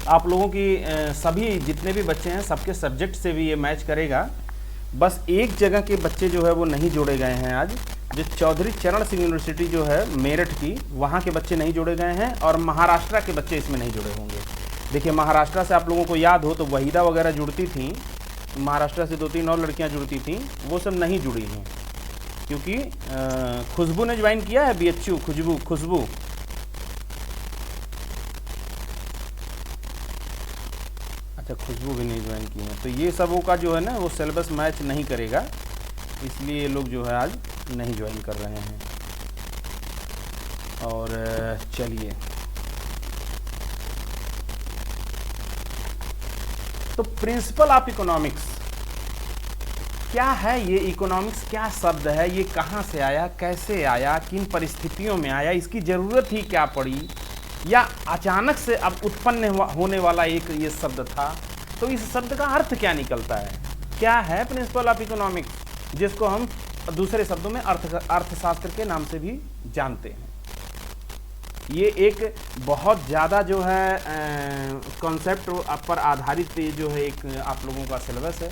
आप लोगों की सभी जितने भी बच्चे हैं सबके सब्जेक्ट से भी ये मैच करेगा। बस एक जगह के बच्चे जो है वो नहीं जोड़े गए हैं आज, जो चौधरी चरण सिंह यूनिवर्सिटी जो है मेरठ की, वहाँ के बच्चे नहीं जोड़े गए हैं और महाराष्ट्र के बच्चे इसमें नहीं जुड़े होंगे। देखिए महाराष्ट्र से आप लोगों को याद हो तो वहीदा वगैरह जुड़ती थी, महाराष्ट्र से 2-3 और लड़कियाँ जुड़ती थी, वो सब नहीं जुड़ी हैं क्योंकि खुशबू ने ज्वाइन किया है BHU। खुशबू अच्छा, खुशबू भी नहीं ज्वाइन की है, तो ये सबों का जो है ना वो सिलेबस मैच नहीं करेगा, इसलिए ये लोग जो है आज नहीं ज्वाइन कर रहे हैं। और चलिए, तो प्रिंसिपल ऑफ इकोनॉमिक्स क्या है? ये इकोनॉमिक्स क्या शब्द है, ये कहाँ से आया, कैसे आया, किन परिस्थितियों में आया, इसकी ज़रूरत ही क्या पड़ी, या अचानक से अब उत्पन्न होने वाला एक ये शब्द था? तो इस शब्द का अर्थ क्या निकलता है? क्या है प्रिंसिपल ऑफ इकोनॉमिक्स, जिसको हम दूसरे शब्दों में अर्थशास्त्र के नाम से भी जानते हैं? ये एक बहुत ज़्यादा जो है कॉन्सेप्ट पर आधारित जो है एक आप लोगों का सिलेबस है।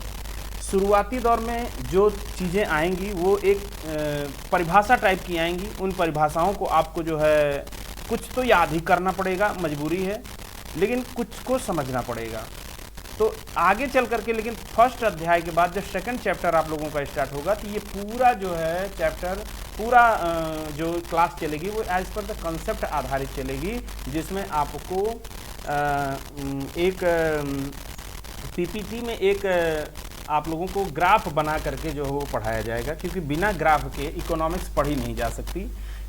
शुरुआती दौर में जो चीज़ें आएंगी वो एक परिभाषा टाइप की आएंगी, उन परिभाषाओं को आपको जो है कुछ तो याद ही करना पड़ेगा, मजबूरी है, लेकिन कुछ को समझना पड़ेगा। तो आगे चल करके, लेकिन फर्स्ट अध्याय के बाद जब सेकंड चैप्टर आप लोगों का स्टार्ट होगा तो ये पूरा जो है चैप्टर, पूरा जो क्लास चलेगी वो एज पर द कंसेप्ट आधारित चलेगी, जिसमें आपको एक PPT में एक आप लोगों को ग्राफ बना करके जो है वो पढ़ाया जाएगा, क्योंकि बिना ग्राफ के इकोनॉमिक्स पढ़ी नहीं जा सकती,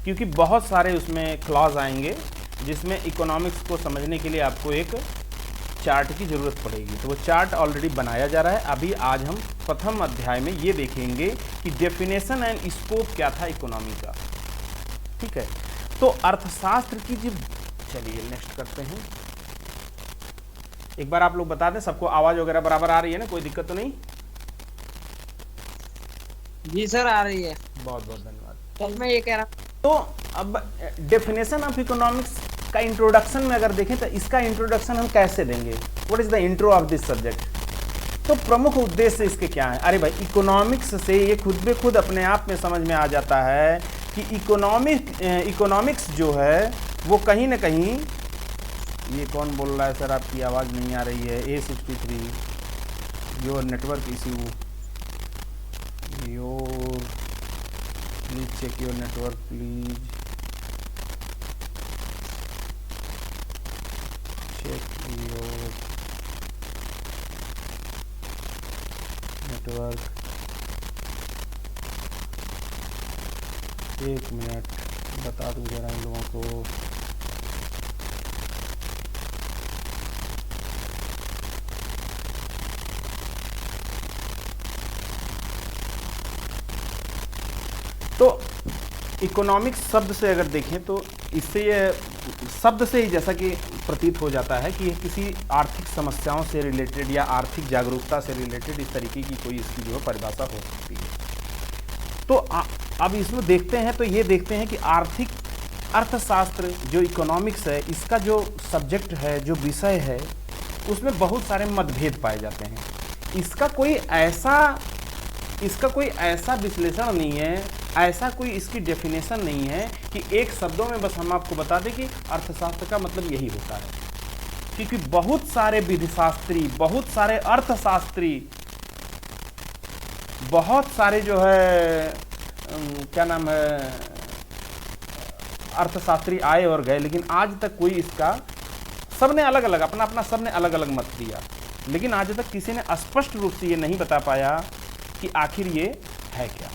क्योंकि बहुत सारे उसमें क्लॉज आएंगे जिसमें इकोनॉमिक्स को समझने के लिए आपको एक चार्ट की ज़रूरत पड़ेगी। तो वो चार्ट ऑलरेडी बनाया जा रहा है। अभी आज हम प्रथम अध्याय में ये देखेंगे कि डेफिनेशन एंड स्कोप क्या था इकोनॉमी का। ठीक है, तो अर्थशास्त्र की जो, चलिए नेक्स्ट करते हैं। एक बार आप लोग बता दें, सबको आवाज़ वगैरह बराबर आ रही है ना, कोई दिक्कत तो नहीं? जी सर आ रही है। बहुत बहुत धन्यवाद। तो मैं ये कह रहा हूँ, तो अब डेफिनेशन ऑफ इकोनॉमिक्स का इंट्रोडक्शन में अगर देखें तो इसका इंट्रोडक्शन हम कैसे देंगे? What is the intro of this subject? तो प्रमुख उद्देश्य इसके क्या है? अरे भाई, इकोनॉमिक्स से ये खुद बे खुद अपने आप में समझ में आ जाता है कि इकोनॉमिक्स जो है वो कहीं ना कहीं, ये कौन बोल रहा है सर? आपकी आवाज़ नहीं आ रही है। A63 your network issue, your please check your network please, check your network. एक मिनट बता दूं जरा इन लोगों को। तो इकोनॉमिक्स शब्द से अगर देखें तो इससे ये शब्द से ही जैसा कि प्रतीत हो जाता है कि ये किसी आर्थिक समस्याओं से रिलेटेड या आर्थिक जागरूकता से रिलेटेड इस तरीके की कोई इसकी जो है परिभाषा हो सकती है। तो अब इसमें देखते हैं, तो ये देखते हैं कि अर्थशास्त्र जो इकोनॉमिक्स है, इसका जो सब्जेक्ट है, जो विषय है, उसमें बहुत सारे मतभेद पाए जाते हैं। इसका कोई ऐसा विश्लेषण नहीं है, ऐसा कोई इसकी डेफिनेशन नहीं है कि एक शब्दों में बस हम आपको बता दें कि अर्थशास्त्र का मतलब यही होता है, क्योंकि बहुत सारे विधिशास्त्री, बहुत सारे अर्थशास्त्री, बहुत सारे जो है क्या नाम है अर्थशास्त्री आए और गए, लेकिन आज तक कोई इसका, सबने अलग अलग अपना सबने अलग अलग मत दिया, लेकिन आज तक किसी ने स्पष्ट रूप से ये नहीं बता पाया कि आखिर ये है क्या।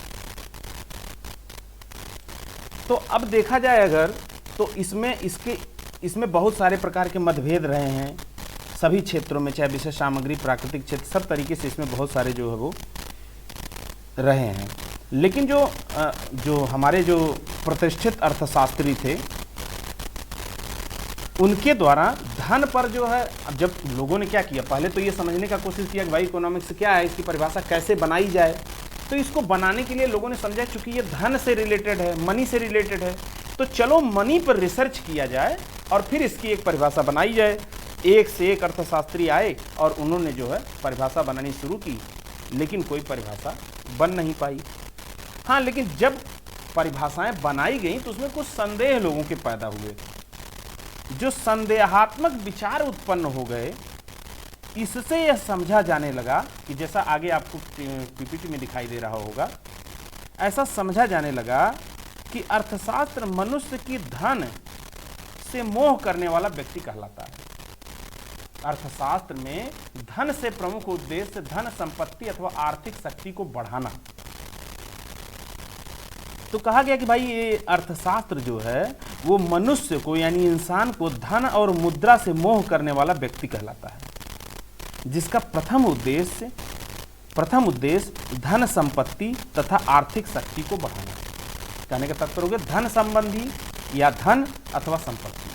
तो अब देखा जाए अगर, तो इसमें बहुत सारे प्रकार के मतभेद रहे हैं सभी क्षेत्रों में, चाहे विषय सामग्री, प्राकृतिक क्षेत्र, सब तरीके से इसमें बहुत सारे जो है वो रहे हैं। लेकिन जो हमारे जो प्रतिष्ठित अर्थशास्त्री थे, उनके द्वारा धन पर जो है, अब जब लोगों ने क्या किया, पहले तो ये समझने का कोशिश किया कि भाई इकोनॉमिक्स क्या है, इसकी परिभाषा कैसे बनाई जाए। तो इसको बनाने के लिए लोगों ने समझा चूंकि ये धन से रिलेटेड है, मनी से रिलेटेड है, तो चलो मनी पर रिसर्च किया जाए और फिर इसकी एक परिभाषा बनाई जाए। एक से एक अर्थशास्त्री आए और उन्होंने जो है परिभाषा बनानी शुरू की, लेकिन कोई परिभाषा बन नहीं पाई। हाँ, लेकिन जब परिभाषाएं बनाई गई तो उसमें कुछ संदेह लोगों के पैदा हुए। जो संदेहात्मक विचार उत्पन्न हो गए, इससे यह समझा जाने लगा कि जैसा आगे आपको पीपीटी में दिखाई दे रहा होगा, ऐसा समझा जाने लगा कि अर्थशास्त्र मनुष्य की धन से मोह करने वाला व्यक्ति कहलाता है। अर्थशास्त्र में धन से प्रमुख उद्देश्य धन संपत्ति अथवा आर्थिक शक्ति को बढ़ाना। तो कहा गया कि भाई ये अर्थशास्त्र जो है वो मनुष्य को यानी इंसान को धन और मुद्रा से मोह करने वाला व्यक्ति कहलाता है, जिसका प्रथम उद्देश्य धन संपत्ति तथा आर्थिक शक्ति को बढ़ाना। कहने का तात्पर्य हो गया धन संबंधी या धन अथवा संपत्ति।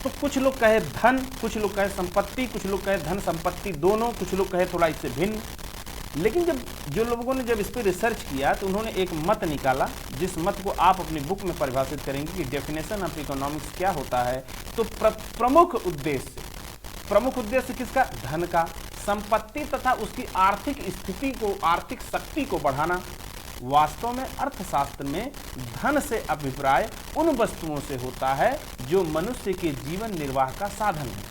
तो कुछ लोग कहे धन, कुछ लोग कहे संपत्ति, कुछ लोग कहे धन संपत्ति दोनों, कुछ लोग कहे थोड़ा इससे भिन्न। लेकिन जो लोगों ने जब इस पर रिसर्च किया तो उन्होंने एक मत निकाला, जिस मत को आप अपनी बुक में परिभाषित करेंगे कि डेफिनेशन ऑफ इकोनॉमिक्स क्या होता है। तो प्रमुख उद्देश्य किसका? धन का, संपत्ति तथा उसकी आर्थिक स्थिति को, आर्थिक शक्ति को बढ़ाना। वास्तव में अर्थशास्त्र में धन से अभिप्राय उन वस्तुओं से होता है जो मनुष्य के जीवन निर्वाह का साधन है,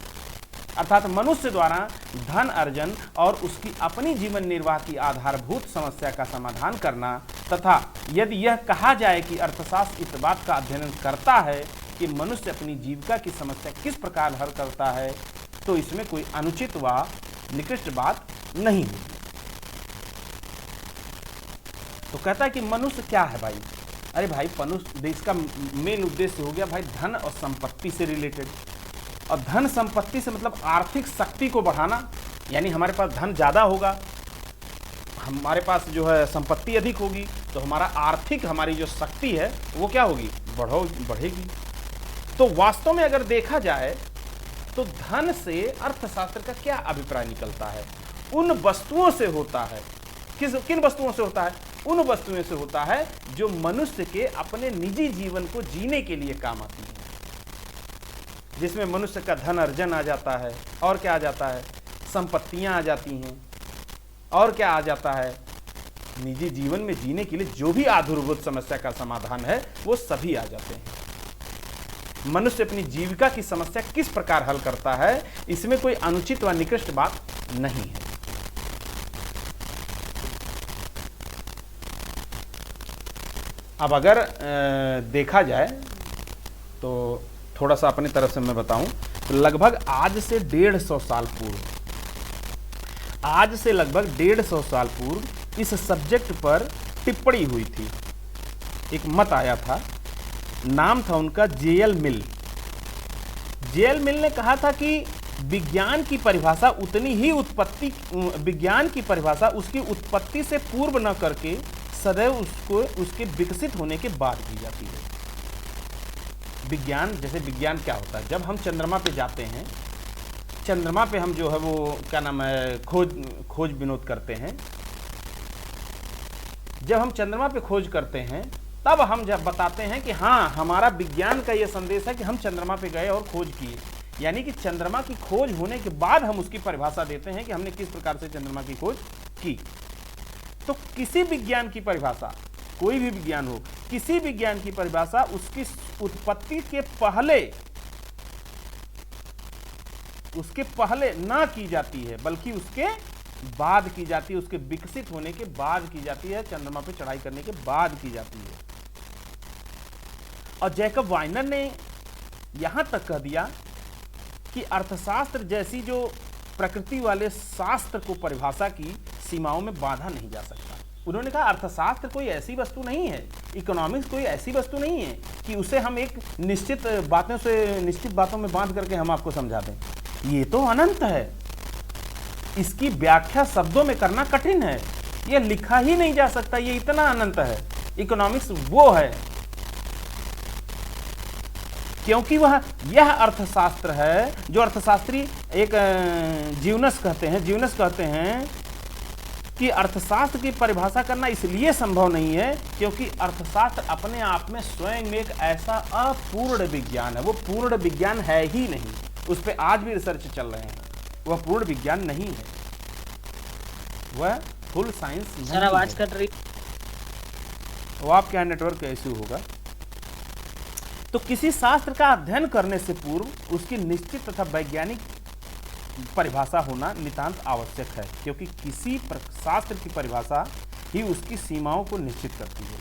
अर्थात मनुष्य द्वारा धन अर्जन और उसकी अपनी जीवन निर्वाह की आधारभूत समस्या का समाधान करना। तथा यदि यह कहा जाए कि अर्थशास्त्र इस बात का अध्ययन करता है कि मनुष्य अपनी जीविका की समस्या किस प्रकार हल करता है, तो इसमें कोई अनुचित व निकृष्ट बात नहीं है। तो कहता है कि मनुष्य क्या है भाई? अरे भाई, मनुष्य इसका मेन उद्देश्य हो गया भाई धन और संपत्ति से रिलेटेड। और धन संपत्ति से मतलब आर्थिक शक्ति को बढ़ाना, यानी हमारे पास धन ज़्यादा होगा, हमारे पास जो है संपत्ति अधिक होगी, तो हमारी जो शक्ति है वो क्या होगी? बढ़ेगी। तो वास्तव में अगर देखा जाए तो धन से अर्थशास्त्र का क्या अभिप्राय निकलता है? उन वस्तुओं से होता है। किन वस्तुओं से होता है? उन वस्तुओं से होता है जो मनुष्य के अपने निजी जीवन को जीने के लिए काम आती है, जिसमें मनुष्य का धन अर्जन आ जाता है, और क्या आ जाता है? संपत्तियां आ जाती हैं, और क्या आ जाता है? निजी जीवन में जीने के लिए जो भी आधारभूत समस्या का समाधान है वो सभी आ जाते हैं। मनुष्य अपनी जीविका की समस्या किस प्रकार हल करता है, इसमें कोई अनुचित व निकृष्ट बात नहीं है। अब अगर देखा जाए तो थोड़ा सा अपनी तरफ से मैं बताऊं तो लगभग आज से लगभग 150 साल पूर्व इस सब्जेक्ट पर टिप्पणी हुई थी। एक मत आया था, नाम था उनका जेएल मिल। जेएल मिल ने कहा था कि विज्ञान की परिभाषा उसकी उत्पत्ति से पूर्व न करके सदैव उसके विकसित होने के बाद की जाती है। विज्ञान क्या होता है? जब हम चंद्रमा पे जाते हैं, चंद्रमा पे हम जो है वो क्या नाम है खोज विनोद करते हैं। जब हम चंद्रमा पे खोज करते हैं तब हम जब बताते हैं कि हाँ, हमारा विज्ञान का ये संदेश है कि हम चंद्रमा पे गए और खोज किए, यानी कि चंद्रमा की खोज होने के बाद हम उसकी परिभाषा देते हैं कि हमने किस प्रकार से चंद्रमा की खोज की। तो किसी विज्ञान की परिभाषा, कोई भी विज्ञान हो, किसी विज्ञान की परिभाषा उसकी उत्पत्ति के पहले ना की जाती है, बल्कि उसके बाद की जाती है, उसके विकसित होने के बाद की जाती है, चंद्रमा पे चढ़ाई करने के बाद की जाती है। और जैकब वाइनर ने यहां तक कह दिया कि अर्थशास्त्र जैसी जो प्रकृति वाले शास्त्र को परिभाषा की सीमाओं में बांधा नहीं जा सकता। उन्होंने कहा अर्थशास्त्र कोई ऐसी वस्तु नहीं है, इकोनॉमिक्स कोई ऐसी वस्तु नहीं है कि उसे हम एक निश्चित बातों में बांध करके हम आपको समझा दें। ये तो अनंत है, इसकी व्याख्या शब्दों में करना कठिन है, ये लिखा ही नहीं जा सकता, ये इतना अनंत है। इकोनॉमिक्स वो है क्योंकि यह अर्थशास्त्र है जो अर्थशास्त्री एक जीवनस कहते हैं कि अर्थशास्त्र की परिभाषा करना इसलिए संभव नहीं है क्योंकि अर्थशास्त्र अपने आप में स्वयं में एक ऐसा अपूर्ण विज्ञान है, वो पूर्ण विज्ञान है ही नहीं, उस पर आज भी रिसर्च चल रहे हैं। वह पूर्ण विज्ञान नहीं है, वह फुल साइंस सर नहीं आवाज है। कट रही। वो आपके यहाँ नेटवर्क का इश्यू होगा। तो किसी शास्त्र का अध्ययन करने से पूर्व उसकी निश्चित तथा वैज्ञानिक परिभाषा होना नितांत आवश्यक है, क्योंकि किसी शास्त्र की परिभाषा ही उसकी सीमाओं को निश्चित करती है।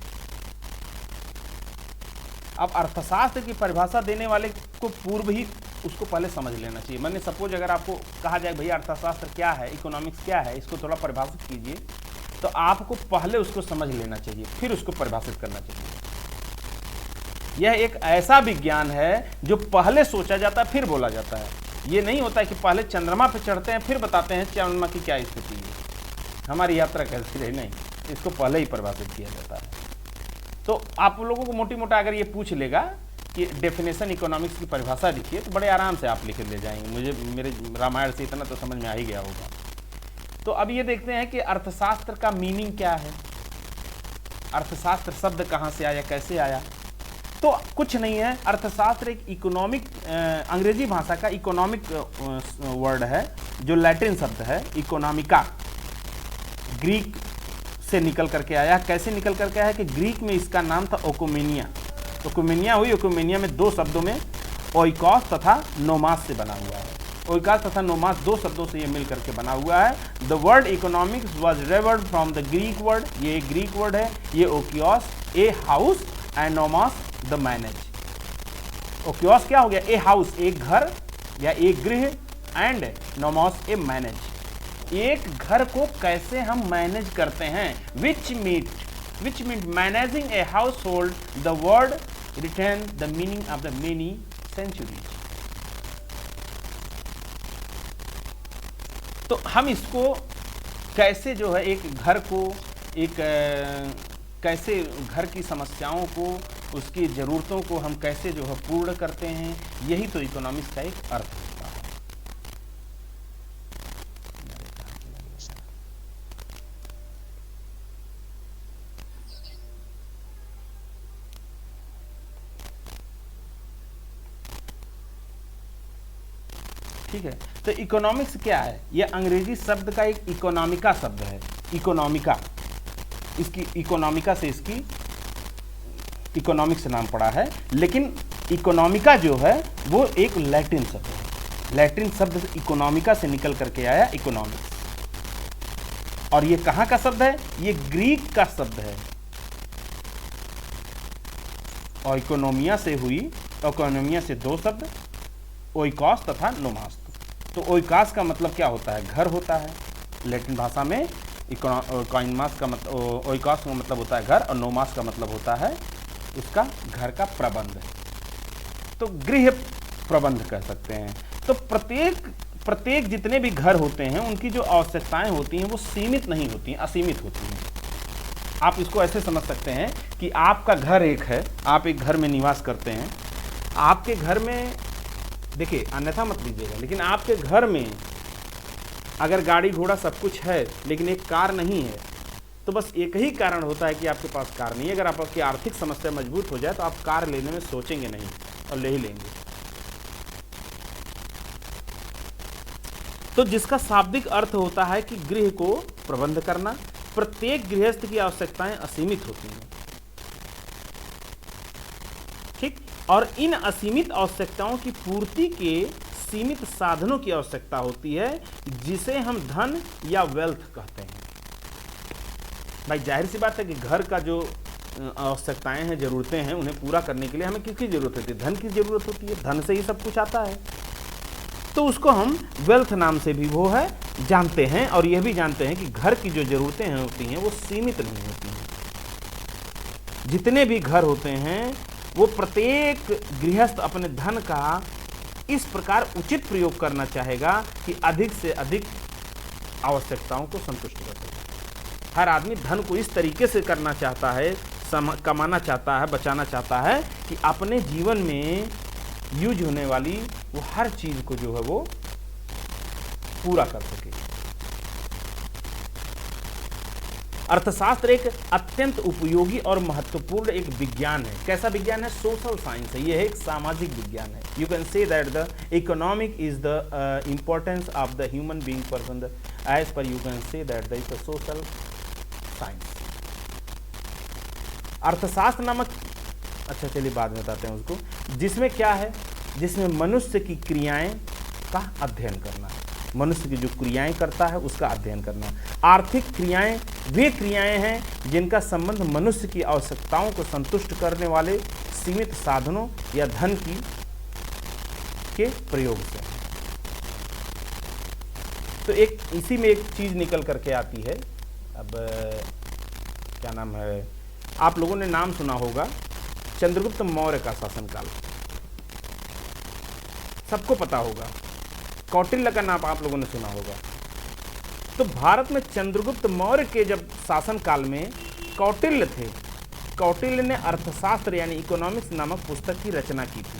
अब अर्थशास्त्र की परिभाषा देने वाले को पूर्व ही उसको पहले समझ लेना चाहिए। मैंने सपोज अगर आपको कहा जाए भैया अर्थशास्त्र क्या है, इकोनॉमिक्स क्या है, इसको थोड़ा परिभाषित कीजिए, तो आपको पहले उसको समझ लेना चाहिए, फिर उसको परिभाषित करना चाहिए। यह एक ऐसा विज्ञान है जो पहले सोचा जाता है फिर बोला जाता है। ये नहीं होता है कि पहले चंद्रमा पर चढ़ते हैं फिर बताते हैं चंद्रमा की क्या स्थिति है, हमारी यात्रा कैसी रही, नहीं, इसको पहले ही परिभाषित किया जाता है। तो आप लोगों को मोटी मोटा अगर ये पूछ लेगा कि डेफिनेशन इकोनॉमिक्स की परिभाषा लिखिए, तो बड़े आराम से आप लिख ले जाएंगे। मुझे मेरे रामायण से इतना तो समझ में आ ही गया होगा। तो अब ये देखते हैं कि अर्थशास्त्र का मीनिंग क्या है, अर्थशास्त्र शब्द कहाँ से आया, कैसे आया। तो कुछ नहीं है, अर्थशास्त्र एक इकोनॉमिक अंग्रेजी भाषा का इकोनॉमिक वर्ड है, जो लैटिन शब्द है इकोनॉमिका, ग्रीक से निकल करके आया। कैसे निकल करके आया कि ग्रीक में इसका नाम था ओकोमेनिया। ओकोमेनिया हुई, ओकोमेनिया में दो शब्दों में ओइकॉस तथा नोमास से बना हुआ है। ओइकॉस तथा नोमास दो शब्दों से ये मिल करके बना हुआ है। The word economics was derived from the Greek word, ये एक ग्रीक वर्ड है। ये ओकियोस ए हाउस एंड नोमास द मैनेज। ओकियोस क्या हो गया, ए हाउस एक घर या एक गृह, एंड नोमास ए मैनेज एक घर को कैसे हम मैनेज करते हैं। Which mean managing a household, the word retain the meaning of the many centuries. तो हम इसको कैसे जो है एक घर को एक कैसे घर की समस्याओं को, उसकी ज़रूरतों को हम कैसे जो है पूर्ण करते हैं, यही तो इकोनॉमिक्स का एक अर्थ होता है। ठीक है, तो इकोनॉमिक्स क्या है, यह अंग्रेजी शब्द का एक इकोनॉमिका शब्द है। इकोनॉमिका, इसकी इकोनॉमिका से इसकी इकोनॉमिक्स नाम पड़ा है। लेकिन इकोनॉमिका जो है वो एक लैटिन शब्द है। लैटिन शब्द इकोनॉमिका से निकल करके आया इकोनॉमिक्स। और ये कहाँ का शब्द है, ये ग्रीक का शब्द है। और इकोनोमिया से हुई, इकोनोमिया से दो शब्द ओइकॉस तथा नोमास। तो ओइकॉस का मतलब क्या होता है, घर होता है। लैटिन भाषा में इकोनॉमास का मतलब, ओइकॉस का मतलब होता है घर, और नोमास का मतलब होता है उसका घर का प्रबंध, तो गृह प्रबंध कह सकते हैं। तो प्रत्येक जितने भी घर होते हैं उनकी जो आवश्यकताएं होती हैं वो सीमित नहीं होती हैं, असीमित होती हैं। आप इसको ऐसे समझ सकते हैं कि आपका घर एक है, आप एक घर में निवास करते हैं। आपके घर में, देखिए अन्यथा मत लीजिएगा, लेकिन आपके घर में अगर गाड़ी घोड़ा सब कुछ है लेकिन एक कार नहीं है, तो बस एक ही कारण होता है कि आपके पास कार नहीं है। अगर आपकी आर्थिक समस्या मजबूत हो जाए तो आप कार लेने में सोचेंगे नहीं और ले ही लेंगे। तो जिसका शाब्दिक अर्थ होता है कि गृह को प्रबंध करना। प्रत्येक गृहस्थ की आवश्यकताएं असीमित होती हैं, ठीक, और इन असीमित आवश्यकताओं की पूर्ति के सीमित साधनों की आवश्यकता होती है, जिसे हम धन या वेल्थ कहते हैं। भाई जाहिर सी बात है कि घर का जो आवश्यकताएं हैं, ज़रूरतें हैं, उन्हें पूरा करने के लिए हमें किसकी ज़रूरत होती है, धन की ज़रूरत होती है। धन से ही सब कुछ आता है। तो उसको हम वेल्थ नाम से भी वो है जानते हैं, और यह भी जानते हैं कि घर की जो ज़रूरतें हैं होती हैं वो सीमित नहीं होती हैं। जितने भी घर होते हैं वो प्रत्येक गृहस्थ अपने धन का इस प्रकार उचित प्रयोग करना चाहेगा कि अधिक से अधिक आवश्यकताओं को संतुष्ट कर सके। हर आदमी धन को इस तरीके से करना चाहता है, कमाना चाहता है, बचाना चाहता है कि अपने जीवन में यूज होने वाली वो हर चीज़ को जो है वो पूरा कर सके। अर्थशास्त्र एक अत्यंत उपयोगी और महत्वपूर्ण एक विज्ञान है। कैसा विज्ञान है? सोशल साइंस है। यह एक सामाजिक विज्ञान है। You can say that the economic is the importance of the human being person as per you can say that the social science. अर्थशास्त्र नामक, अच्छा चलिए बाद में बताते हैं उसको, जिसमें क्या है, जिसमें मनुष्य की क्रियाएं का अध्ययन करना है, मनुष्य की जो क्रियाएं करता है उसका अध्ययन करना। आर्थिक क्रियाएं वे क्रियाएं हैं जिनका संबंध मनुष्य की आवश्यकताओं को संतुष्ट करने वाले सीमित साधनों या धन के प्रयोग से। तो एक इसी में एक चीज निकल करके आती है। अब क्या नाम है, आप लोगों ने नाम सुना होगा चंद्रगुप्त मौर्य का शासनकाल, सबको पता होगा। कौटिल्य का नाम आप लोगों ने सुना होगा। तो भारत में चंद्रगुप्त मौर्य के जब शासनकाल में कौटिल्य थे, कौटिल्य ने अर्थशास्त्र यानी इकोनॉमिक्स नामक पुस्तक की रचना की थी।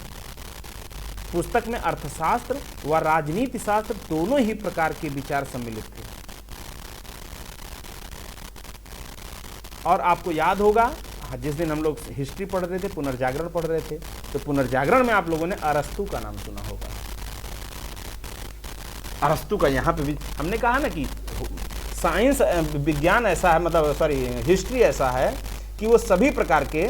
पुस्तक में अर्थशास्त्र व राजनीति शास्त्र दोनों ही प्रकार के विचार सम्मिलित थे। और आपको याद होगा जिस दिन हम लोग हिस्ट्री पढ़ रहे थे, पुनर्जागरण पढ़ रहे थे, तो पुनर्जागरण में आप लोगों ने अरस्तु का नाम सुना होगा। अरस्तु का यहाँ पे भी हमने कहा ना कि साइंस विज्ञान ऐसा है, मतलब सॉरी हिस्ट्री ऐसा है कि वो सभी प्रकार के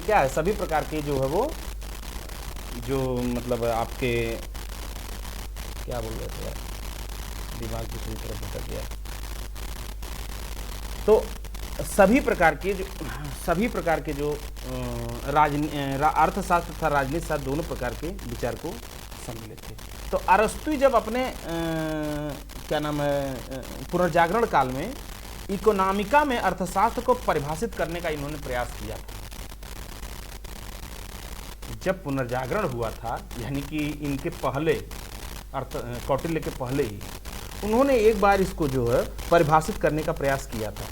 क्या है, सभी प्रकार के जो है वो जो मतलब आपके क्या बोल रहे थे यार, दिमाग दूसरी तरफ भटक गया। तो सभी प्रकार के जो अर्थशास्त्र तथा राजनीति शास्त्र दोनों प्रकार के विचार को सम्मिलित थे। तो अरस्तु जब अपने क्या नाम है पुनर्जागरण काल में इकोनॉमिका में अर्थशास्त्र को परिभाषित करने का इन्होंने प्रयास किया था। जब पुनर्जागरण हुआ था, यानी कि इनके पहले कौटिल्य के पहले ही उन्होंने एक बार इसको जो है परिभाषित करने का प्रयास किया था।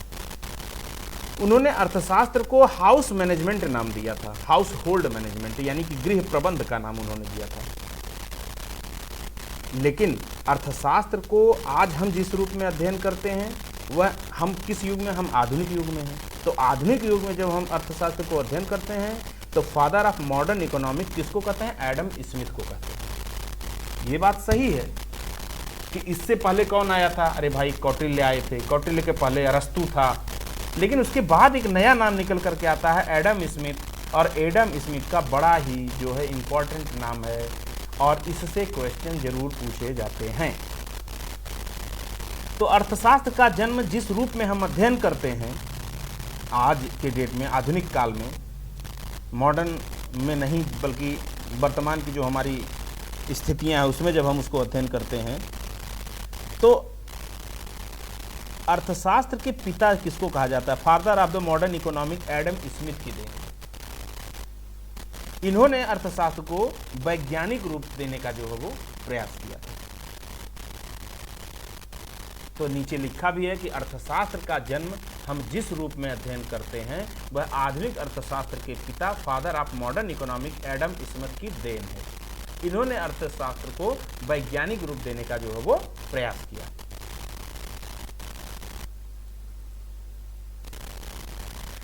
उन्होंने अर्थशास्त्र को हाउस मैनेजमेंट नाम दिया था, हाउस होल्ड मैनेजमेंट, यानी कि गृह प्रबंध का नाम उन्होंने दिया था। लेकिन अर्थशास्त्र को आज हम जिस रूप में अध्ययन करते हैं वह हम किस युग में, हम आधुनिक युग में हैं। तो आधुनिक युग में जब हम अर्थशास्त्र को अध्ययन करते हैं तो फादर ऑफ मॉडर्न इकोनॉमिक्स किसको कहते हैं? एडम स्मिथ को कहते हैं। ये बात सही है कि इससे पहले कौन आया था? अरे भाई कौटिल्य आए थे, कौटिल्य के पहले अरस्तु था, लेकिन उसके बाद एक नया नाम निकल करके आता है एडम स्मिथ। और एडम स्मिथ का बड़ा ही जो है इम्पोर्टेंट नाम है और इससे क्वेश्चन जरूर पूछे जाते हैं। तो अर्थशास्त्र का जन्म जिस रूप में हम अध्ययन करते हैं आज के डेट में, आधुनिक काल में, मॉडर्न में नहीं बल्कि वर्तमान की जो हमारी स्थितियां हैं उसमें जब हम उसको अध्ययन करते हैं, तो अर्थशास्त्र के पिता किसको कहा जाता है? Father of the modern economic Adam Smith की देन। इन्होंने अर्थशास्त्र को वैज्ञानिक रूप देने का जो है वो प्रयास किया था। तो नीचे लिखा भी है कि अर्थशास्त्र का जन्म हम जिस रूप में अध्ययन करते हैं वह आधुनिक अर्थशास्त्र के पिता father of modern economic Adam Smith की देन है। इन्होंने अर्थशास्त्र को वैज्ञानिक रूप देने का जो है वो प्रयास किया।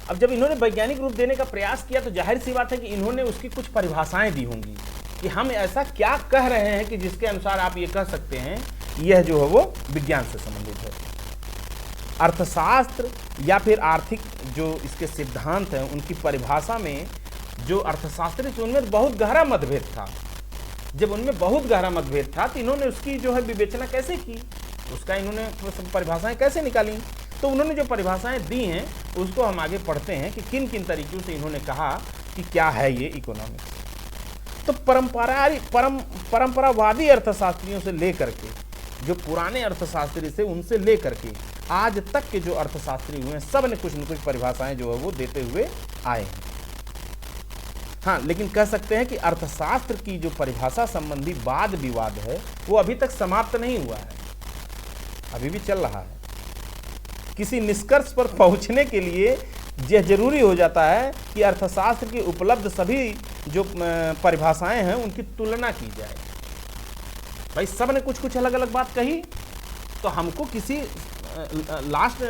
अब जब इन्होंने वैज्ञानिक रूप देने का प्रयास किया तो जाहिर सी बात है कि इन्होंने उसकी कुछ परिभाषाएं दी होंगी कि हम ऐसा क्या कह रहे हैं कि जिसके अनुसार आप ये कह सकते हैं यह जो है वो विज्ञान से संबंधित है। अर्थशास्त्र या फिर आर्थिक जो इसके सिद्धांत हैं उनकी परिभाषा में जो अर्थशास्त्री थे उनमें बहुत गहरा मतभेद था। जब उनमें बहुत गहरा मतभेद था तो इन्होंने उसकी जो है विवेचना कैसे की, उसका इन्होंने परिभाषाएं कैसे निकाली। तो उन्होंने जो परिभाषाएं दी हैं उसको हम आगे पढ़ते हैं कि किन किन तरीकों से इन्होंने कहा कि क्या है ये इकोनॉमिक्स। तो परंपरावादी अर्थशास्त्रियों से लेकर के जो पुराने अर्थशास्त्री थे उनसे लेकर के आज तक के जो अर्थशास्त्री हुए हैं सब ने कुछ न कुछ परिभाषाएं जो है वो देते हुए आए हैं। हाँ, लेकिन कह सकते हैं कि अर्थशास्त्र की जो परिभाषा संबंधी वाद विवाद है वो अभी तक समाप्त नहीं हुआ है, अभी भी चल रहा है। किसी निष्कर्ष पर पहुंचने के लिए यह जरूरी हो जाता है कि अर्थशास्त्र की उपलब्ध सभी जो परिभाषाएं हैं उनकी तुलना की जाए। भाई सब ने कुछ कुछ अलग अलग बात कही, तो हमको किसी लास्ट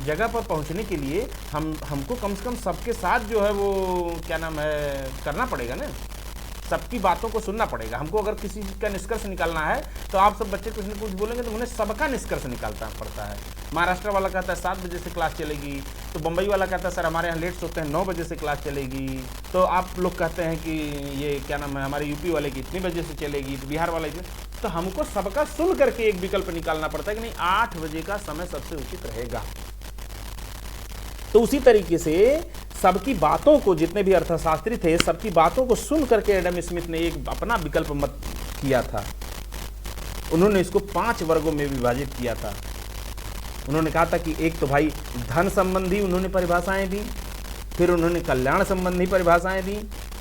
जगह पर पहुंचने के लिए हमको कम से कम सबके साथ जो है वो क्या नाम है करना पड़ेगा ना, सबकी बातों को सुनना पड़ेगा हमको। अगर किसी का निष्कर्ष निकालना है तो आप सब बच्चे कुछ न कुछ बोलेंगे तो उन्हें सबका निष्कर्ष निकालना पड़ता है। महाराष्ट्र वाला कहता है 7 बजे से क्लास चलेगी, तो बम्बई वाला कहता है सर हमारे यहाँ लेट सोते हैं 9 बजे से क्लास चलेगी, तो आप लोग कहते हैं कि ये क्या नाम है हमारे यूपी वाले की इतनी बजे से चलेगी, तो बिहार वाला इतने, तो हमको सबका सुन करके एक विकल्प निकालना पड़ता है कि नहीं 8 बजे का समय सबसे उचित रहेगा। तो उसी तरीके से सबकी बातों को, जितने भी अर्थशास्त्री थे सबकी बातों को सुन करके एडम स्मिथ ने एक अपना विकल्प मत किया था। उन्होंने इसको 5 वर्गों में विभाजित किया था। उन्होंने कहा था कि एक तो भाई धन संबंधी उन्होंने परिभाषाएं दी, फिर उन्होंने कल्याण संबंधी परिभाषाएं दी,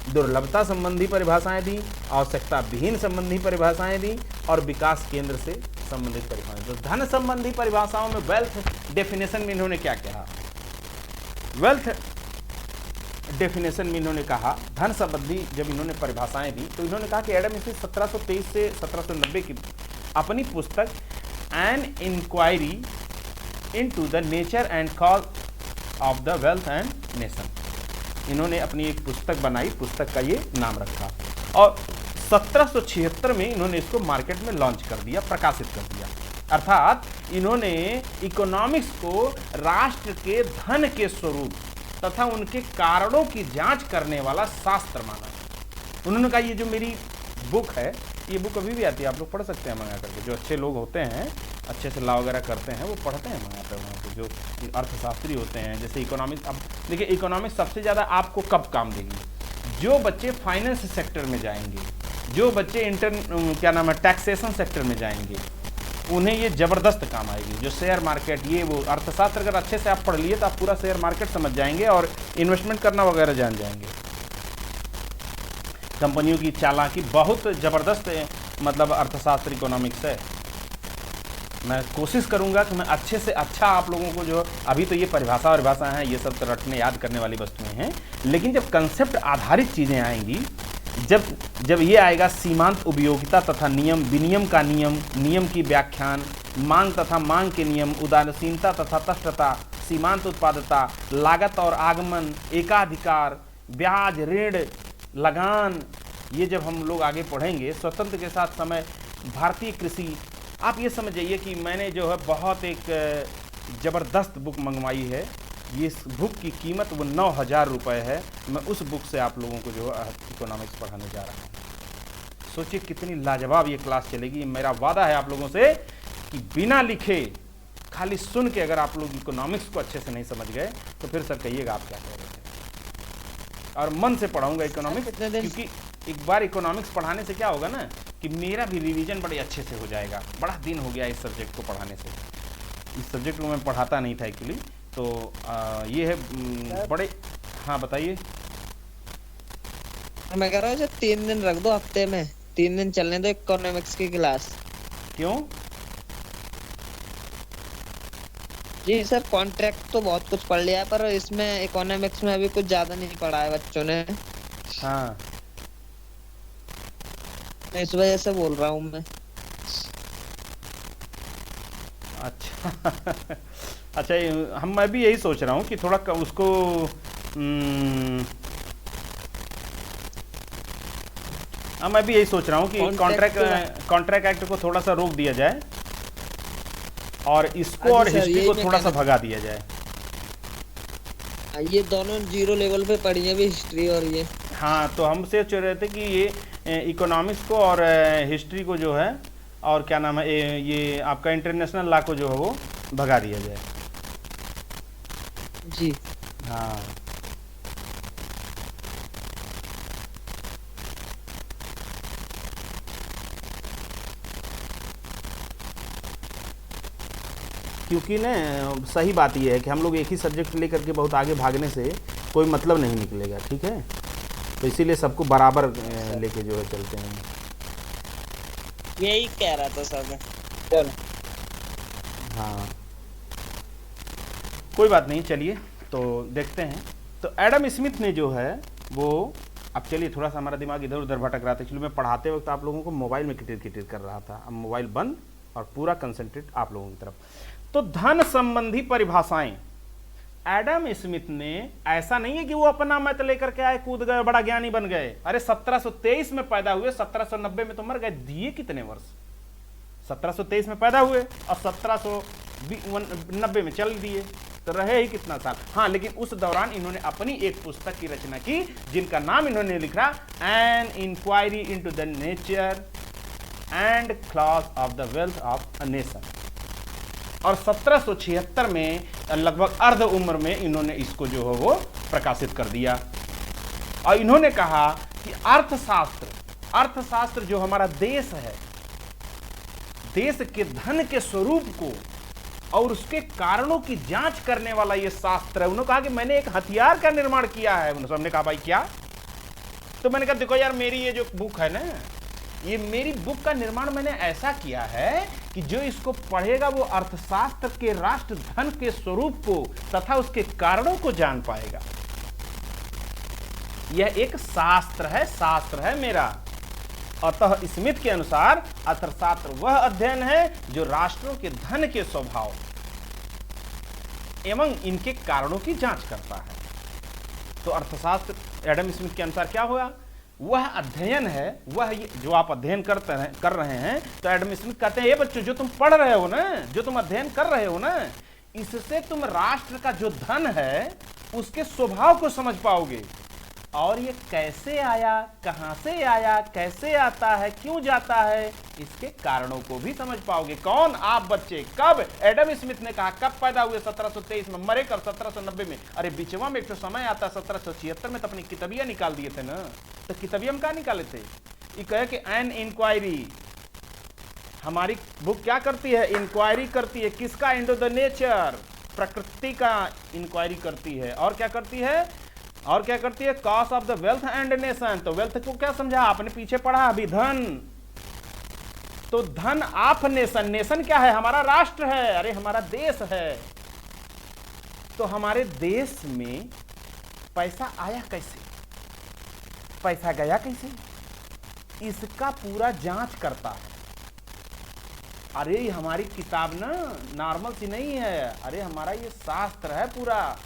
दुर्लभता संबंधी परिभाषाएं दी, आवश्यकता विहीन संबंधी परिभाषाएं दी, और विकास केंद्र से संबंधित परिभाषाएं। तो धन संबंधी परिभाषाओं में वेल्थ डेफिनेशन में इन्होंने क्या कहा, वेल्थ डेफिनेशन में इन्होंने कहा, धन संबंधी जब इन्होंने परिभाषाएं दी तो इन्होंने कहा कि एडम स्मिथ 1723 से 1790 की अपनी पुस्तक an inquiry into the nature and cause of the wealth and nation, इन्होंने अपनी एक पुस्तक बनाई, पुस्तक का ये नाम रखा, और 1776 में इन्होंने इसको मार्केट में लॉन्च कर दिया, प्रकाशित कर दिया। अर्थात इन्होंने इकोनॉमिक्स को राष्ट्र के धन के स्वरूप तथा उनके कारणों की जांच करने वाला शास्त्र माना। उन्होंने कहा ये जो मेरी बुक है, ये बुक अभी भी आती है, आप लोग पढ़ सकते हैं मंगा करके, जो अच्छे लोग होते हैं, अच्छे से लॉ वगैरह करते हैं वो पढ़ते हैं मंगा कर, वहाँ पे जो अर्थशास्त्री होते हैं। जैसे इकोनॉमिक्स, अब देखिए इकोनॉमिक्स सबसे ज़्यादा आपको कब काम देगी, जो बच्चे फाइनेंस सेक्टर में जाएंगे, जो बच्चे क्या नाम है टैक्सेशन सेक्टर में जाएंगे, उन्हें ये ज़बरदस्त काम आएगी। जो शेयर मार्केट, ये वो अर्थशास्त्र अगर अच्छे से आप पढ़ लिए तो आप पूरा शेयर मार्केट समझ जाएंगे और इन्वेस्टमेंट करना वगैरह जान जाएंगे। कंपनियों की चालाकी बहुत ज़बरदस्त मतलब अर्थशास्त्र इकोनॉमिक्स है। मैं कोशिश करूंगा कि मैं अच्छे से अच्छा आप लोगों को, जो अभी तो ये परिभाषा हैं, ये सब तो रटने याद करने वाली वस्तुएं हैं, लेकिन जब कंसेप्ट आधारित चीज़ें आएंगी, जब ये आएगा सीमांत उपयोगिता तथा नियम, विनियम का नियम, नियम की व्याख्यान, मांग तथा मांग के नियम, उदासीनता तथा तटस्थता, सीमांत उत्पादकता, लागत और आगमन, एकाधिकार, ब्याज, ऋण, लगान, ये जब हम लोग आगे पढ़ेंगे, स्वतंत्र के साथ समय, भारतीय कृषि, आप ये समझ जाइए कि मैंने जो है बहुत एक ज़बरदस्त बुक मंगवाई है। ये इस बुक की कीमत वो 9,000 रुपये है। मैं उस बुक से आप लोगों को जो है इकोनॉमिक्स पढ़ाने जा रहा हूँ। सोचिए कितनी लाजवाब ये क्लास चलेगी। मेरा वादा है आप लोगों से कि बिना लिखे, खाली सुन के अगर आप लोग इकोनॉमिक्स को अच्छे से नहीं समझ गए तो फिर सर कहिएगा आप क्या कह रहे थे। और मन से पढ़ाऊँगा इकोनॉमिक्स, क्योंकि एक बार इकोनॉमिक्स पढ़ाने से क्या होगा ना कि मेरा भी रिवीजन बड़े अच्छे से हो जाएगा। बड़ा दिन हो गया इस सब्जेक्ट को पढ़ाने से, इस सब्जेक्ट को मैं पढ़ाता नहीं था एक्चुअली। तो ये है बड़े, हाँ बताइए। मैं कह रहा हूँ 3 दिन रख दो हफ्ते में, 3 दिन चलने दो इकोनॉमिक्स की क्लास। क्यों? जी सर, कॉन्ट्रैक्ट तो बहुत कुछ पढ़ लिया है, पर इसमें इकोनॉमिक्स में अभी कुछ ज्यादा नहीं पढ़ा है बच्चों ने। हाँ, इस वजह से बोल रहा हूँ मैं। अच्छा अच्छा, मैं भी यही सोच रहा हूँ कि थोड़ा उसको मैं भी यही सोच रहा हूँ कि कॉन्ट्रैक्ट एक्ट को थोड़ा सा रोक दिया जाए और इसको और हिस्ट्री को थोड़ा सा भगा दिया जाए। ये दोनों 0 लेवल पे पढ़ी है भी, हिस्ट्री और ये। हाँ, तो हम सोच रहे थे कि ये इकोनॉमिक्स को और हिस्ट्री को जो है, और क्या नाम है ये आपका इंटरनेशनल लॉ को जो है वो भगा दिया जाए। जी हाँ, क्योंकि ना सही बात ये है कि हम लोग एक ही सब्जेक्ट लेकर के बहुत आगे भागने से कोई मतलब नहीं निकलेगा, ठीक है। तो इसीलिए सबको बराबर लेके जो है चलते हैं। यही कह रहा था सर मैं। चलो, हाँ कोई बात नहीं, चलिए तो देखते हैं। तो एडम स्मिथ ने जो है वो अब चलिए थोड़ा सा हमारा दिमाग इधर उधर भटक रहा था, एक्चुअली मैं पढ़ाते वक्त आप लोगों को मोबाइल में किटिर किटिर कर रहा था, अब मोबाइल बंद और पूरा कंसंट्रेट आप लोगों की तरफ। तो धन संबंधी परिभाषाएं एडम स्मिथ ने, ऐसा नहीं है कि वो अपना मत लेकर के आए, कूद गए, बड़ा ज्ञानी बन गए। अरे 1723 में पैदा हुए, 1790 में तो मर गए, दिए कितने वर्ष? 1723 में पैदा हुए और 1790 में चल दिए, तो रहे ही कितना साल। हाँ, लेकिन उस दौरान इन्होंने अपनी एक पुस्तक की रचना की जिनका नाम इन्होंने लिखा an inquiry into the nature and clause of the wealth of a nation. और 1776 में लगभग अर्ध उम्र में इन्होंने इसको जो है वो प्रकाशित कर दिया। और इन्होंने कहा कि अर्थशास्त्र जो हमारा देश है, देश के धन के स्वरूप को और उसके कारणों की जांच करने वाला ये शास्त्र है। उन्होंने कहा कि मैंने एक हथियार का निर्माण किया है। उन्होंने कहा भाई क्या? तो मैंने कहा देखो यार, मेरी ये जो बुक है ना, ये मेरी बुक का निर्माण मैंने ऐसा किया है कि जो इसको पढ़ेगा वो अर्थशास्त्र के राष्ट्र धन के स्वरूप को तथा उसके कारणों को जान पाएगा। यह एक शास्त्र है मेरा। अतः स्मिथ के अनुसार अर्थशास्त्र वह अध्ययन है जो राष्ट्रों के धन के स्वभाव एवं इनके कारणों की जांच करता है। तो अर्थशास्त्र एडम स्मिथ के अनुसार क्या हुआ? वह अध्ययन है, वह जो आप अध्ययन कर रहे हैं। तो एडम स्मिथ कहते हैं, ये बच्चों जो तुम पढ़ रहे हो ना, जो तुम अध्ययन कर रहे हो ना, इससे तुम राष्ट्र का जो धन है उसके स्वभाव को समझ पाओगे। और ये कैसे आया, कहां से आया, कैसे आता है, क्यों जाता है, इसके कारणों को भी समझ पाओगे। कौन? आप बच्चे। कब? एडम स्मिथ ने कहा। कब पैदा हुए? 1723 में। मरे कर 1790 में। अरे बीचवा में एक तो समय आता 1776 में, तो अपनी किताबिया निकाल दिए थे ना। तो किताबिया में कहा निकाले थे? ये कहे कि एन इंक्वायरी, हमारी बुक क्या करती है? इंक्वायरी करती है। किसका? इनटू द नेचर, प्रकृति का इंक्वायरी करती है। और क्या करती है? Cause of the wealth and nation. तो वेल्थ को क्या समझा आपने? पीछे पढ़ा अभी, धन। तो धन ऑफ नेशन, नेशन क्या है? हमारा राष्ट्र है, अरे हमारा देश है। तो हमारे देश में पैसा आया कैसे, पैसा गया कैसे, इसका पूरा जांच करता है। अरे हमारी किताब ना नॉर्मल सी नहीं है, अरे हमारा ये शास्त्र है पूरा।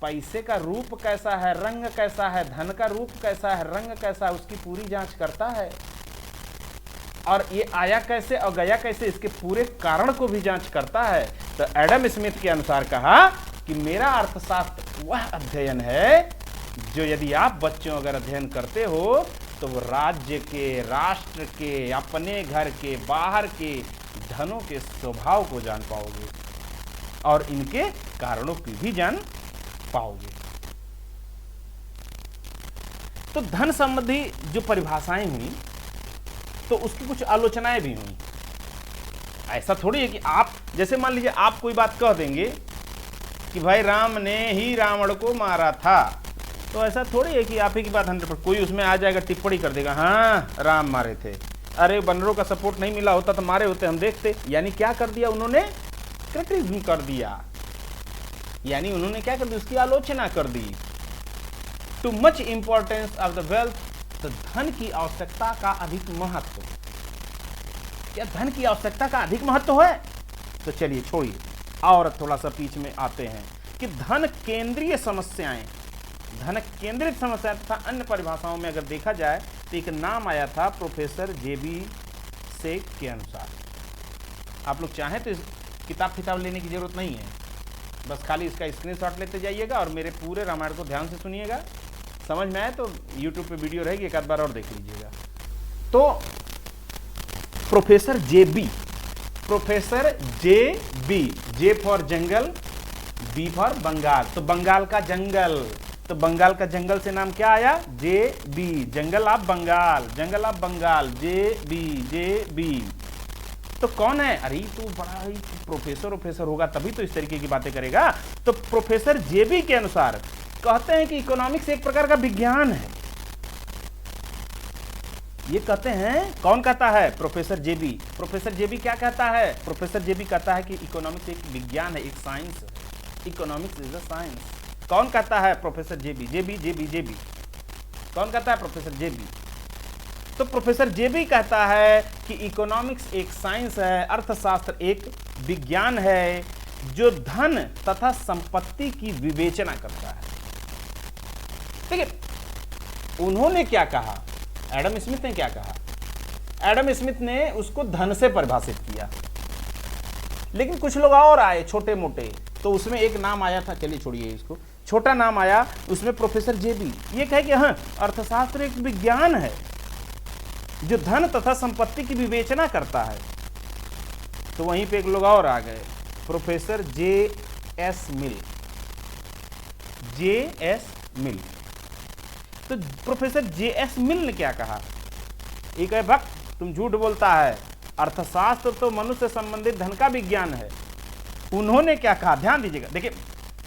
पैसे का रूप कैसा है, रंग कैसा है, धन का रूप कैसा है, रंग कैसा है, उसकी पूरी जांच करता है। और ये आया कैसे और गया कैसे, इसके पूरे कारण को भी जांच करता है। तो एडम स्मिथ के अनुसार कहा कि मेरा अर्थशास्त्र वह अध्ययन है जो यदि आप बच्चों अगर अध्ययन करते हो तो वो राज्य के, राष्ट्र के, अपने घर के, बाहर के धनों के स्वभाव को जान पाओगे और इनके कारणों की भी जान पाओगे। तो धन संबंधी जो परिभाषाएं हुई तो उसकी कुछ आलोचनाएं भी हुई। ऐसा थोड़ी है कि आप, जैसे मान लीजिए आप कोई बात कह देंगे कि भाई राम ने ही रावण को मारा था, तो ऐसा थोड़ी है कि आप ही की बात 100%, कोई उसमें आ जाएगा टिप्पणी कर देगा हाँ राम मारे थे, अरे बंदरों का सपोर्ट नहीं मिला होता तो मारे होते, हम देखते। यानी क्या कर दिया उन्होंने? क्रिटिसिज्म कर दिया, यानी उन्होंने क्या कर दिया? उसकी आलोचना कर दी। Too much importance of the wealth, तो धन की आवश्यकता का अधिक महत्व। क्या धन की आवश्यकता का अधिक महत्व है? तो चलिए छोड़िए और थोड़ा सा बीच में आते हैं कि धन केंद्रीय समस्याएं, धन केंद्रित समस्या तथा अन्य परिभाषाओं में अगर देखा जाए तो एक नाम आया था प्रोफेसर जेबी शेख के अनुसार। आप लोग चाहें तो इस किताब लेने की जरूरत नहीं है, बस खाली इसका स्क्रीनशॉट लेते जाइएगा और मेरे पूरे रामायण को ध्यान से सुनिएगा। समझ में आए तो YouTube पे वीडियो रहेगी, एक आध बार और देख लीजिएगा। तो professor JB, J for jungle, B for Bengal, तो बंगाल का जंगल, तो बंगाल का जंगल से नाम क्या आया? जेबी, जंगल ऑफ बंगाल, जेबी। तो कौन है? अरे तो बड़ा ही प्रोफेसर होगा तभी तो इस तरीके की बातें करेगा। तो प्रोफेसर जेबी के अनुसार कहते हैं कि इकोनॉमिक्स एक प्रकार का विज्ञान है। ये कहते हैं, कौन कहता है? प्रोफेसर जेबी। प्रोफेसर जेबी क्या कहता है? प्रोफेसर जेबी कहता है कि इकोनॉमिक्स एक विज्ञान है, एक साइंस है। Economics is a science. कौन कहता है? प्रोफेसर जेबी। कौन कहता है? प्रोफेसर जेबी। तो प्रोफेसर जेबी कहता है कि इकोनॉमिक्स एक साइंस है, अर्थशास्त्र एक विज्ञान है जो धन तथा संपत्ति की विवेचना करता है। देखिए उन्होंने क्या कहा, एडम स्मिथ ने क्या कहा? एडम स्मिथ ने उसको धन से परिभाषित किया, लेकिन कुछ लोग और आए छोटे मोटे, तो उसमें एक नाम आया था, चलिए छोड़िए इसको, छोटा नाम आया उसमें प्रोफेसर जेबी। ये कहे कि हाँ अर्थशास्त्र एक विज्ञान है जो धन तथा संपत्ति की विवेचना करता है। तो वहीं पे एक लोग और आ गए, प्रोफेसर जे.एस. मिल। जे.एस. मिल। तो प्रोफेसर जे.एस. मिल ने क्या कहा? एक है भक्त तुम झूठ बोलता है, अर्थशास्त्र तो मनुष्य से संबंधित धन का विज्ञान है। उन्होंने क्या कहा, ध्यान दीजिएगा। देखिए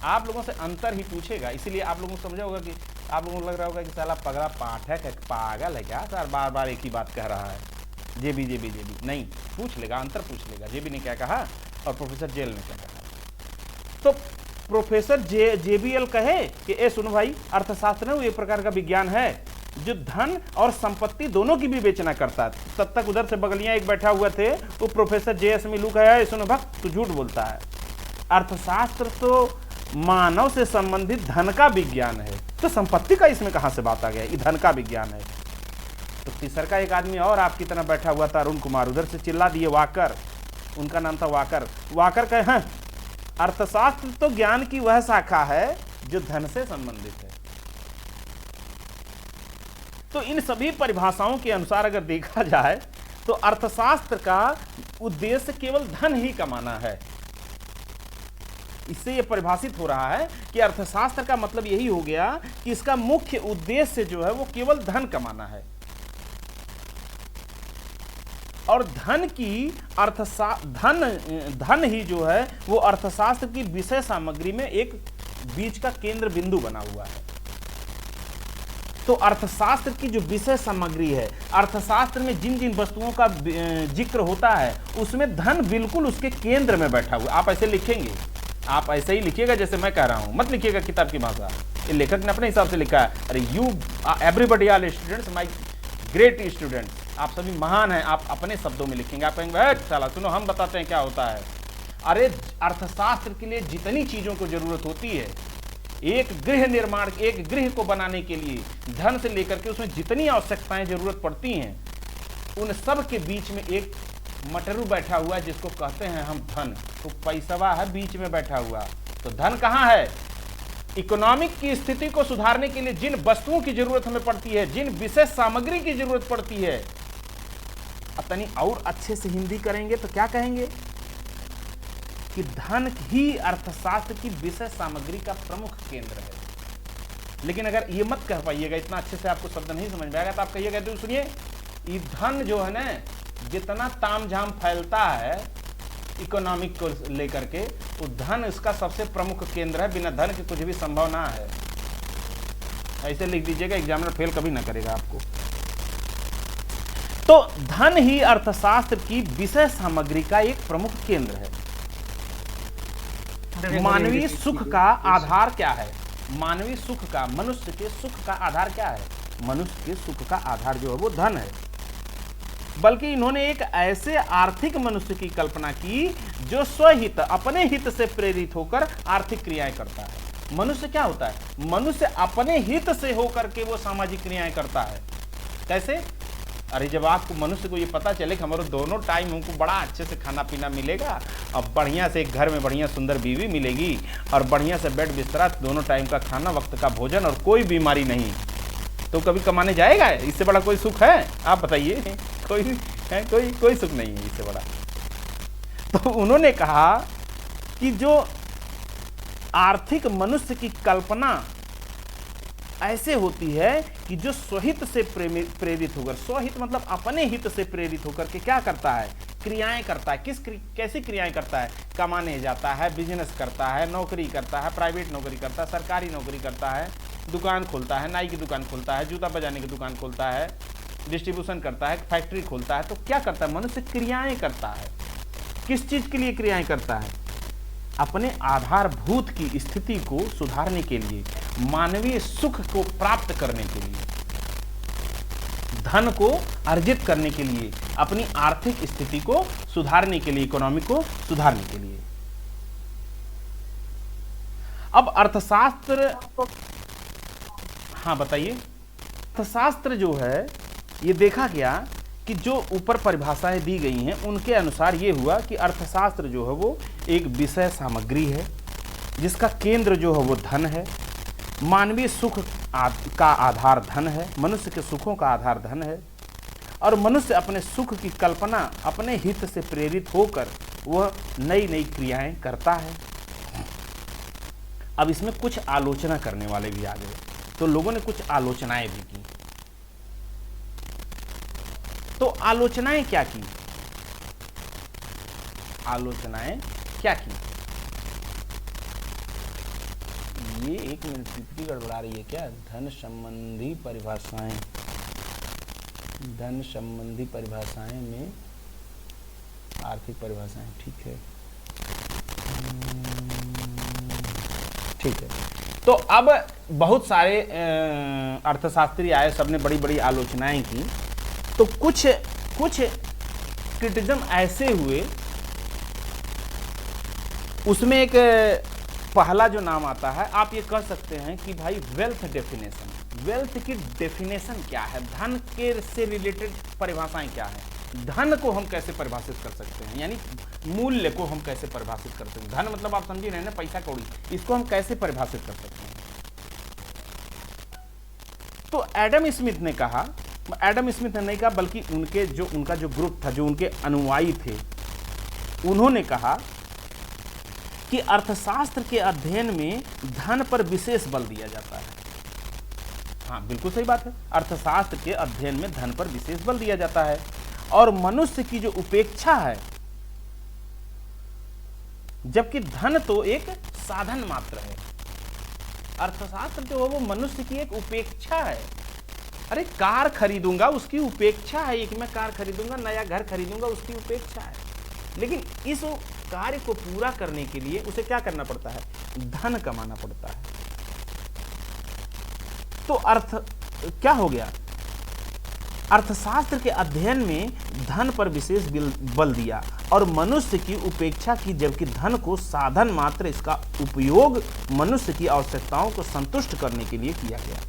आप लोगों से अंतर ही पूछेगा, इसीलिए आप लोगों को समझा होगा कि आप लोगों को लग रहा होगा कि साला पगड़ा पाठक है, पागल है क्या सर, बार बार एक ही बात कह रहा है, जेबी जेबी जेबी। नहीं, पूछ लेगा, अंतर पूछ लेगा, जेबी ने क्या कहा और प्रोफेसर जेल ने क्या कहा। तो प्रोफेसर जेबीएल कहे कि ए सुनो भाई, अर्थशास्त्र एक प्रकार का विज्ञान है जो धन और संपत्ति दोनों की विवेचना करता है। तब तक उधर से बगलियां एक बैठा हुआ थे, वो प्रोफेसर जे.एस. मिलू कहे सुनो भक्त तू झूठ बोलता है, अर्थशास्त्र तो मानव से संबंधित धन का विज्ञान है, तो संपत्ति का इसमें कहां से बात आ गया, ये धन का विज्ञान है। तो तीसरा का एक आदमी और आपकी तरह बैठा हुआ था, अरुण कुमार, उधर से चिल्ला दिए, वाकर, उनका नाम था वाकर। वाकर कहे हाँ अर्थशास्त्र तो ज्ञान की वह शाखा है जो धन से संबंधित है। तो इन सभी परिभाषाओं के अनुसार अगर देखा जाए तो अर्थशास्त्र का उद्देश्य केवल धन ही कमाना है। इससे यह परिभाषित हो रहा है कि अर्थशास्त्र का मतलब यही हो गया कि इसका मुख्य उद्देश्य जो है वो केवल धन कमाना है, और धन ही जो है वो अर्थशास्त्र की विषय सामग्री में एक बीच का केंद्र बिंदु बना हुआ है। तो अर्थशास्त्र की जो विषय सामग्री है, अर्थशास्त्र में जिन जिन वस्तुओं का जिक्र होता है उसमें धन बिल्कुल उसके केंद्र में बैठा हुआ। आप ऐसे लिखेंगे, आप ऐसे ही लिखिएगा जैसे मैं कह रहा हूं, मत लिखिएगा किताब की भाषा, ये लेखक ने अपने हिसाब से लिखा है। अरे you everybody are students, my great students, आप सभी महान हैं, आप अपने शब्दों में लिखेंगे। आप कहेंगे साला सुनो हम बताते हैं क्या होता है। अरे अर्थशास्त्र के लिए जितनी चीजों को जरूरत होती है, एक गृह निर्माण, एक गृह को बनाने के लिए धन से लेकर के उसमें जितनी आवश्यकताएं जरूरत पड़ती हैं, उन सब के बीच में एक मटरू बैठा हुआ है जिसको कहते हैं हम धन। तो पैसा है बीच में बैठा हुआ, तो धन कहाँ है? इकोनॉमिक की स्थिति को सुधारने के लिए जिन वस्तुओं की जरूरत हमें पड़ती है, जिन विशेष सामग्री की जरूरत पड़ती है, अपनी और अच्छे से हिंदी करेंगे तो क्या कहेंगे कि धन ही अर्थशास्त्र की विषय सामग्री का प्रमुख केंद्र है। लेकिन अगर ये मत कह पाइएगा, इतना अच्छे से आपको शब्द नहीं समझ में आएगा, तो आप कहिएगा तो सुनिए, ये धन जो है ना, जितना तामझाम फैलता है इकोनॉमिक को लेकर के, वो धन इसका सबसे प्रमुख केंद्र है, बिना धन के कुछ भी संभव ना है। ऐसे लिख दीजिएगा, एग्जामिनर फेल कभी ना करेगा आपको। तो धन ही अर्थशास्त्र की विषय सामग्री का एक प्रमुख केंद्र है। मानवीय सुख का आधार क्या है? मानवीय सुख का, मनुष्य के सुख का आधार क्या है? मनुष्य के सुख का आधार जो है वो धन है। बल्कि इन्होंने एक ऐसे आर्थिक मनुष्य की कल्पना की जो स्वहित, अपने हित से प्रेरित होकर आर्थिक क्रियाएं करता है। मनुष्य क्या होता है? मनुष्य अपने हित से होकर के वो सामाजिक क्रियाएं करता है। कैसे? अरे जब आपको मनुष्य को ये पता चले कि हमारे दोनों टाइम हमको बड़ा अच्छे से खाना पीना मिलेगा, अब बढ़िया से एक घर में बढ़िया सुंदर बीवी मिलेगी, और बढ़िया से बेड बिस्तरा, दोनों टाइम का खाना, वक्त का भोजन, और कोई बीमारी नहीं, तो कभी कमाने जाएगा? इससे बड़ा कोई सुख है? आप बताइए, कोई है? कोई सुख नहीं है इससे बड़ा। तो उन्होंने कहा कि जो आर्थिक मनुष्य की कल्पना ऐसे होती है कि जो स्वहित से प्रेरित होकर, स्वहित मतलब अपने हित से प्रेरित होकर के क्या करता है? क्रियाएं करता है। कैसी क्रियाएं करता है? कमाने जाता है, बिजनेस करता है, नौकरी करता है, प्राइवेट नौकरी करता है, सरकारी नौकरी करता है, दुकान खोलता है, नाई की दुकान खोलता है, जूता बजाने की दुकान खोलता है, डिस्ट्रीब्यूशन करता है, फैक्ट्री खोलता है। तो क्या करता है? मनुष्य क्रियाएं करता है। किस चीज के लिए क्रियाएं करता है? अपने आधारभूत की स्थिति को सुधारने के लिए, मानवीय सुख को प्राप्त करने के लिए। धन को अर्जित करने के लिए, अपनी आर्थिक स्थिति को सुधारने के लिए, इकोनॉमी को सुधारने के लिए। अब अर्थशास्त्र, हाँ बताइए। अर्थशास्त्र जो है ये देखा गया कि जो ऊपर परिभाषाएं दी गई हैं उनके अनुसार ये हुआ कि अर्थशास्त्र जो है वो एक विषय सामग्री है जिसका केंद्र जो है वो धन है। मानवीय सुख का आधार धन है, मनुष्य के सुखों का आधार धन है, और मनुष्य अपने सुख की कल्पना अपने हित से प्रेरित होकर वह नई नई क्रियाएं करता है। अब इसमें कुछ आलोचना करने वाले भी आ गए, तो लोगों ने कुछ आलोचनाएं भी की। तो आलोचनाएं क्या की? आलोचनाएं क्या की? ये एक मिनट, पीपीटी गड़बड़ा रही है क्या? धन संबंधी परिभाषाएं, धन संबंधी परिभाषाएं में आर्थिक परिभाषाएं, ठीक है ठीक है। तो अब बहुत सारे अर्थशास्त्री आए, सबने बड़ी बड़ी आलोचनाएं की। तो कुछ क्रिटिज्म ऐसे हुए, उसमें एक पहला जो नाम आता है, आप ये कह सकते हैं कि भाई वेल्थ डेफिनेशन। वेल्थ की डेफिनेशन क्या है? धन के से रिलेटेड परिभाषाएं क्या है? धन को हम कैसे परिभाषित कर सकते हैं, यानी मूल्य को हम कैसे परिभाषित करते हैं? धन मतलब आप समझी रहे ना, पैसा कौड़ी, इसको हम कैसे परिभाषित कर सकते हैं? तो एडम स्मिथ ने कहा, एडम स्मिथ ने नहीं कहा बल्कि उनका जो ग्रुप था, जो उनके अनुयायी थे, उन्होंने कहा कि अर्थशास्त्र के अध्ययन में धन पर विशेष बल दिया जाता है। हाँ बिल्कुल सही बात है, अर्थशास्त्र के अध्ययन में धन पर विशेष बल दिया जाता है, और मनुष्य की जो उपेक्षा है, जबकि धन तो एक साधन मात्र है। अर्थशास्त्र जो है वो मनुष्य की एक उपेक्षा है। अरे कार खरीदूंगा उसकी उपेक्षा है, एक मैं कार खरीदूंगा, नया घर खरीदूंगा, उसकी उपेक्षा है। लेकिन इस कार्य को पूरा करने के लिए उसे क्या करना पड़ता है? धन कमाना पड़ता है। तो अर्थ क्या हो गया? अर्थशास्त्र के अध्ययन में धन पर विशेष बल दिया और मनुष्य की उपेक्षा की, जबकि धन को साधन मात्र इसका उपयोग मनुष्य की आवश्यकताओं को संतुष्ट करने के लिए किया गया।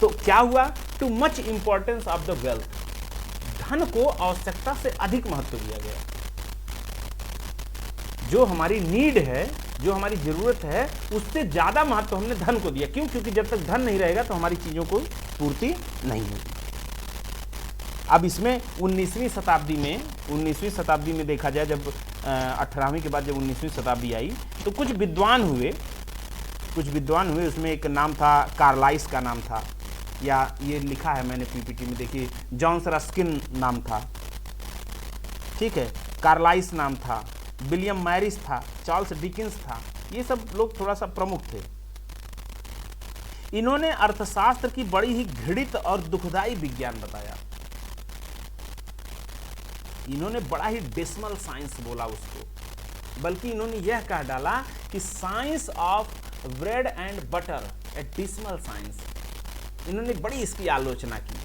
तो क्या हुआ? To much importance of the wealth, धन को आवश्यकता से अधिक महत्व दिया गया। जो हमारी नीड है, जो हमारी जरूरत है, उससे ज्यादा महत्व हमने धन को दिया। क्यों? क्योंकि जब तक धन नहीं रहेगा तो हमारी चीजों को पूर्ति नहीं होगी। अब इसमें 19वीं शताब्दी में देखा जाए, जब 18वीं के बाद जब 19वीं शताब्दी आई तो कुछ विद्वान हुए। उसमें एक नाम था, कार्लाइस का नाम था, या ये लिखा है मैंने पीपीटी में, देखिए, जॉन रस्किन नाम था, ठीक है, कार्लाइस नाम था, विलियम मैरिस था, चार्ल्स डिकिंस था। ये सब लोग थोड़ा सा प्रमुख थे। इन्होंने अर्थशास्त्र की बड़ी ही घृणित और दुखदाई विज्ञान बताया। इन्होंने बड़ा ही डिस्मल साइंस बोला उसको, बल्कि इन्होंने यह कह डाला कि science of bread and butter A dismal science. इन्होंने बड़ी इसकी आलोचना की।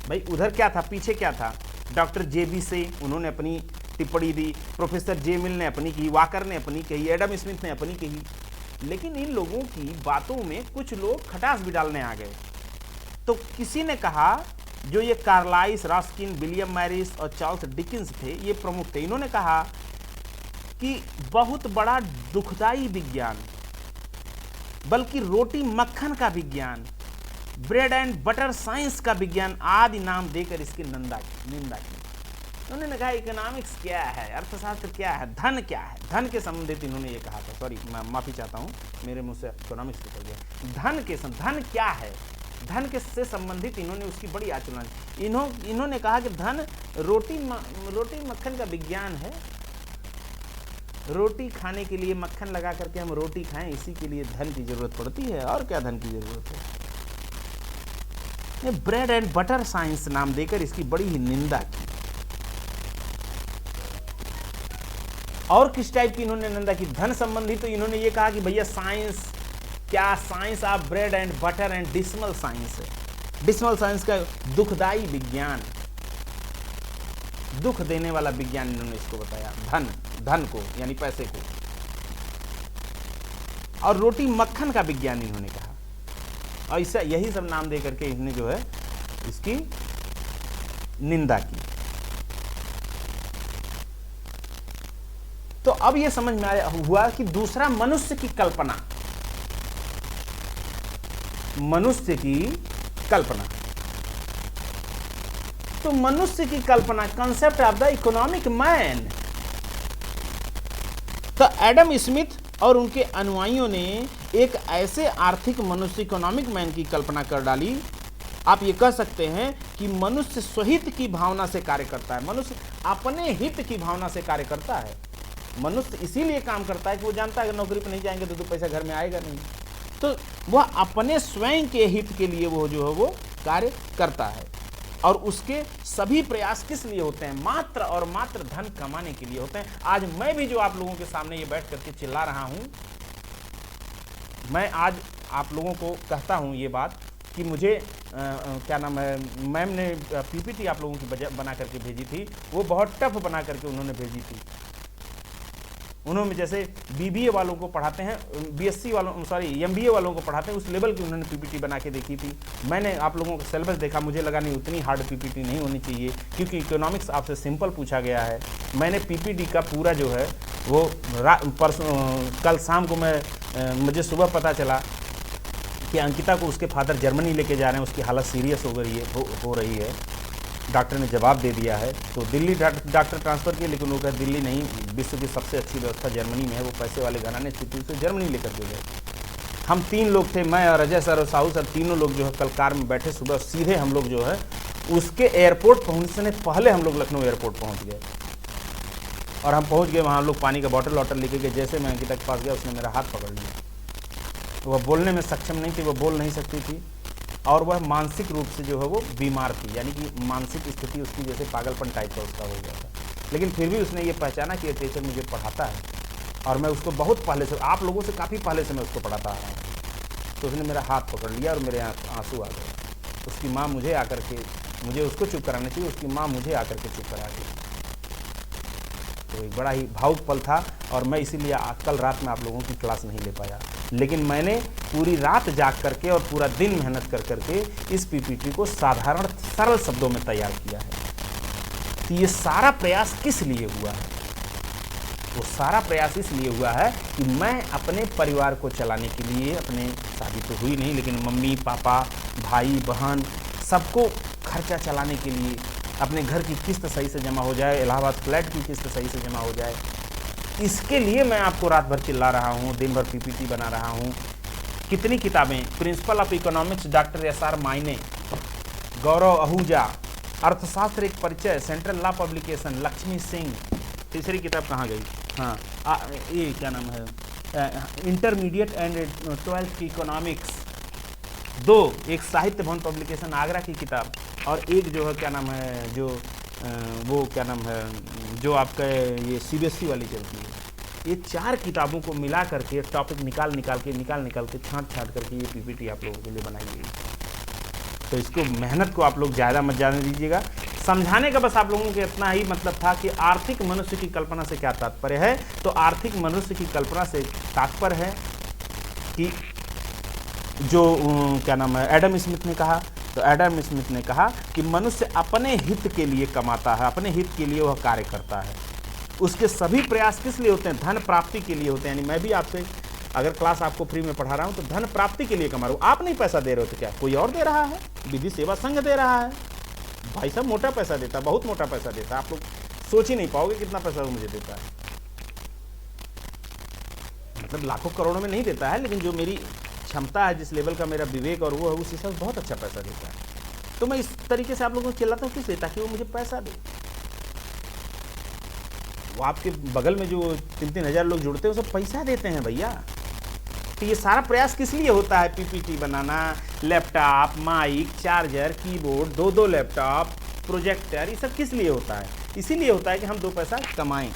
भाई उधर क्या था, पीछे क्या था? डॉक्टर जेबी से उन्होंने अपनी टिप्पणी दी, प्रोफेसर जे मिल ने अपनी की, वाकर ने अपनी कही, एडम स्मिथ ने अपनी कही। लेकिन इन लोगों की बातों में कुछ लोग खटास भी डालने आ गए। तो किसी ने कहा, जो ये कार्लाइस, रस्किन, विलियम मैरिस और चार्ल्स डिकिंस थे, ये प्रमुख थे। इन्होंने कहा कि बहुत बड़ा दुखदाई विज्ञान, बल्कि रोटी मक्खन का विज्ञान, ब्रेड एंड बटर साइंस का विज्ञान आदि नाम देकर इसकी निंदा की। उन्होंने कहा इकोनॉमिक्स क्या है, अर्थशास्त्र क्या है, धन क्या है। धन के संबंधित इन्होंने ये कहा था, सॉरी मैं माफी चाहता हूँ, मेरे मुंह से इकोनॉमिक्स निकल गया। धन क्या है, धन के से संबंधित इन्होंने उसकी बड़ी आलोचना। इन्होंने कहा कि धन रोटी मक्खन का विज्ञान है। रोटी खाने के लिए मक्खन लगा करके हम रोटी खाएं, इसी के लिए धन की जरूरत पड़ती है, और क्या धन की जरूरत है। ब्रेड एंड बटर साइंस नाम देकर इसकी बड़ी ही निंदा की। और किस टाइप की इन्होंने निंदा की? धन संबंधी तो इन्होंने ये कहा कि भैया साइंस क्या science of bread and butter and dismal science. Dismal science का दुखदाई विज्ञान, दुख देने वाला विज्ञान इन्होंने इसको बताया, धन को यानी पैसे को। और रोटी मक्खन का विज्ञान इन्होंने कहा, और इससे यही सब नाम दे करके इन्होंने जो है इसकी निंदा की। तो अब यह समझ में आया हुआ कि दूसरा मनुष्य की कल्पना, मनुष्य की कल्पना। तो मनुष्य की कल्पना, concept of the economic man. तो एडम स्मिथ और उनके अनुयायियों ने एक ऐसे आर्थिक मनुष्य, इकोनॉमिक मैन की कल्पना कर डाली। आप ये कह सकते हैं कि मनुष्य स्वहित की भावना से कार्य करता है, मनुष्य अपने हित की भावना से कार्य करता है। मनुष्य इसीलिए काम करता है कि वो जानता है कि नौकरी पर नहीं जाएंगे तो दो पैसा घर में आएगा नहीं, तो वह अपने स्वयं के हित के लिए वो जो है वो कार्य करता है। और उसके सभी प्रयास किस लिए होते हैं? मात्र और मात्र धन कमाने के लिए होते हैं। आज मैं भी जो आप लोगों के सामने ये बैठ करके चिल्ला रहा हूं, मैं आज आप लोगों को कहता हूं ये बात कि मुझे क्या नाम है, मैम ने पीपीटी आप लोगों की बना करके भेजी थी, वो बहुत टफ बना करके उन्होंने भेजी थी। उन्होंने जैसे बीबीए वालों को पढ़ाते हैं, बीएससी वालों, सॉरी एमबीए वालों को पढ़ाते हैं, उस लेवल की उन्होंने पीपीटी बना के देखी थी। मैंने आप लोगों का सिलेबस देखा, मुझे लगा नहीं उतनी हार्ड पीपीटी नहीं होनी चाहिए, क्योंकि इकोनॉमिक्स आपसे सिंपल पूछा गया है। मैंने पीपीटी का पूरा जो है वो कल शाम को मुझे सुबह पता चला कि अंकिता को उसके फादर जर्मनी लेके जा रहे हैं, उसकी हालत सीरियस हो रही है। डॉक्टर ने जवाब दे दिया है, तो दिल्ली डॉक्टर ट्रांसफ़र किए, लेकिन वो कहा दिल्ली नहीं, विश्व की सबसे अच्छी व्यवस्था जर्मनी में है। वो पैसे वाले घराने छुट्टी से जर्मनी लेकर के गए। हम 3 लोग थे, मैं और अजय सर और साहू सर, तीनों लोग जो है कल कार में बैठे, सुबह सीधे हम लोग जो है उसके एयरपोर्ट पहुँचने पहले हम लोग लखनऊ एयरपोर्ट पहुँच गए। और हम पहुँच गए वहाँ, लोग पानी का बॉटल वॉटल लेके गए। जैसे मैं अंकिता के पास गया, उसने मेरा हाथ पकड़ लिया। वह बोलने में सक्षम नहीं थी, वह बोल नहीं सकती थी, और वह मानसिक रूप से जो है वो बीमार थी, यानी कि मानसिक स्थिति उसकी जैसे पागलपन टाइप का उसका हो गया था। लेकिन फिर भी उसने ये पहचाना कि ये टीचर मुझे पढ़ाता है, और मैं उसको बहुत पहले से, आप लोगों से काफ़ी पहले से मैं उसको पढ़ाता आ रहा हूँ। तो उसने मेरा हाथ पकड़ लिया और मेरे आंसू आ गए। उसकी माँ मुझे आकर के, मुझे उसको चुप कराना चाहिए, उसकी माँ मुझे आकर के चुप करा दी। तो एक बड़ा ही भावुक पल था, और मैं इसीलिए कल रात में आप लोगों की क्लास नहीं ले पाया। लेकिन मैंने पूरी रात जाग करके और पूरा दिन मेहनत कर करके इस पीपीटी को साधारण सरल शब्दों में तैयार किया है। तो ये सारा प्रयास किस लिए हुआ है? वो सारा प्रयास इसलिए हुआ है कि मैं अपने परिवार को चलाने के लिए, अपने शादी तो हुई नहीं, लेकिन मम्मी पापा भाई बहन सबको खर्चा चलाने के लिए, अपने घर की किस्त सही से जमा हो जाए, इलाहाबाद फ्लैट की किस्त सही से जमा हो जाए, इसके लिए मैं आपको रात भर चिल्ला रहा हूँ, दिन भर पीपीटी बना रहा हूँ। कितनी किताबें, principle of economics doctor SR मायने, गौरव आहूजा, अर्थशास्त्र एक परिचय, central law publication Lakshmi Singh. तीसरी किताब कहाँ गई? हाँ, ये क्या नाम है, इंटरमीडिएट एंड 12th की इकोनॉमिक्स 2, एक साहित्य भवन पब्लिकेशन आगरा की किताब, और एक जो है क्या नाम है, जो वो क्या नाम है, जो आपका ये CBSE वाली चलती है। ये 4 किताबों को मिला करके टॉपिक निकाल के छांट करके ये पीपीटी आप लोगों के लिए बनाई गई। तो इसको मेहनत को आप लोग ज़्यादा मत जाने दीजिएगा। समझाने का बस आप लोगों को इतना ही मतलब था कि आर्थिक मनुष्य की कल्पना से क्या तात्पर्य है। तो आर्थिक मनुष्य की कल्पना से तात्पर्य है कि जो क्या नाम है, एडम स्मिथ ने कहा, तो एडम स्मिथ ने कहा कि मनुष्य अपने हित के लिए कमाता है, अपने हित के लिए वह कार्य करता है। उसके सभी प्रयास किस लिए होते हैं? धन प्राप्ति के लिए होते हैं। यानी मैं भी आपसे अगर क्लास आपको फ्री में पढ़ा रहा हूं तो धन प्राप्ति के लिए कमा रहा हूं। आप नहीं पैसा दे रहे हो तो क्या कोई और दे रहा है? विधि सेवा संघ दे रहा है। भाई साहब मोटा पैसा देता, बहुत मोटा पैसा देता, आप लोग सोच ही नहीं पाओगे कितना पैसा वो मुझे देता है। मतलब लाखों करोड़ों में नहीं देता है, लेकिन जो मेरी क्षमता है, जिस लेवल का मेरा विवेक और वो है, उस हिसाब से बहुत अच्छा पैसा देता है। तो मैं इस तरीके से आप लोगों को चिल्लाता हूँ किस लिए? ताकि वो मुझे पैसा दे। वो आपके बगल में जो 3-3 हज़ार लोग जुड़ते हैं वो सब पैसा देते हैं भैया। तो ये सारा प्रयास किस लिए होता है? पीपीटी बनाना, laptop, mike, charger, keyboard, 2-2 laptop, projector, ये सब किस लिए होता है? इसीलिए होता है कि हम 2 पैसा कमाएं।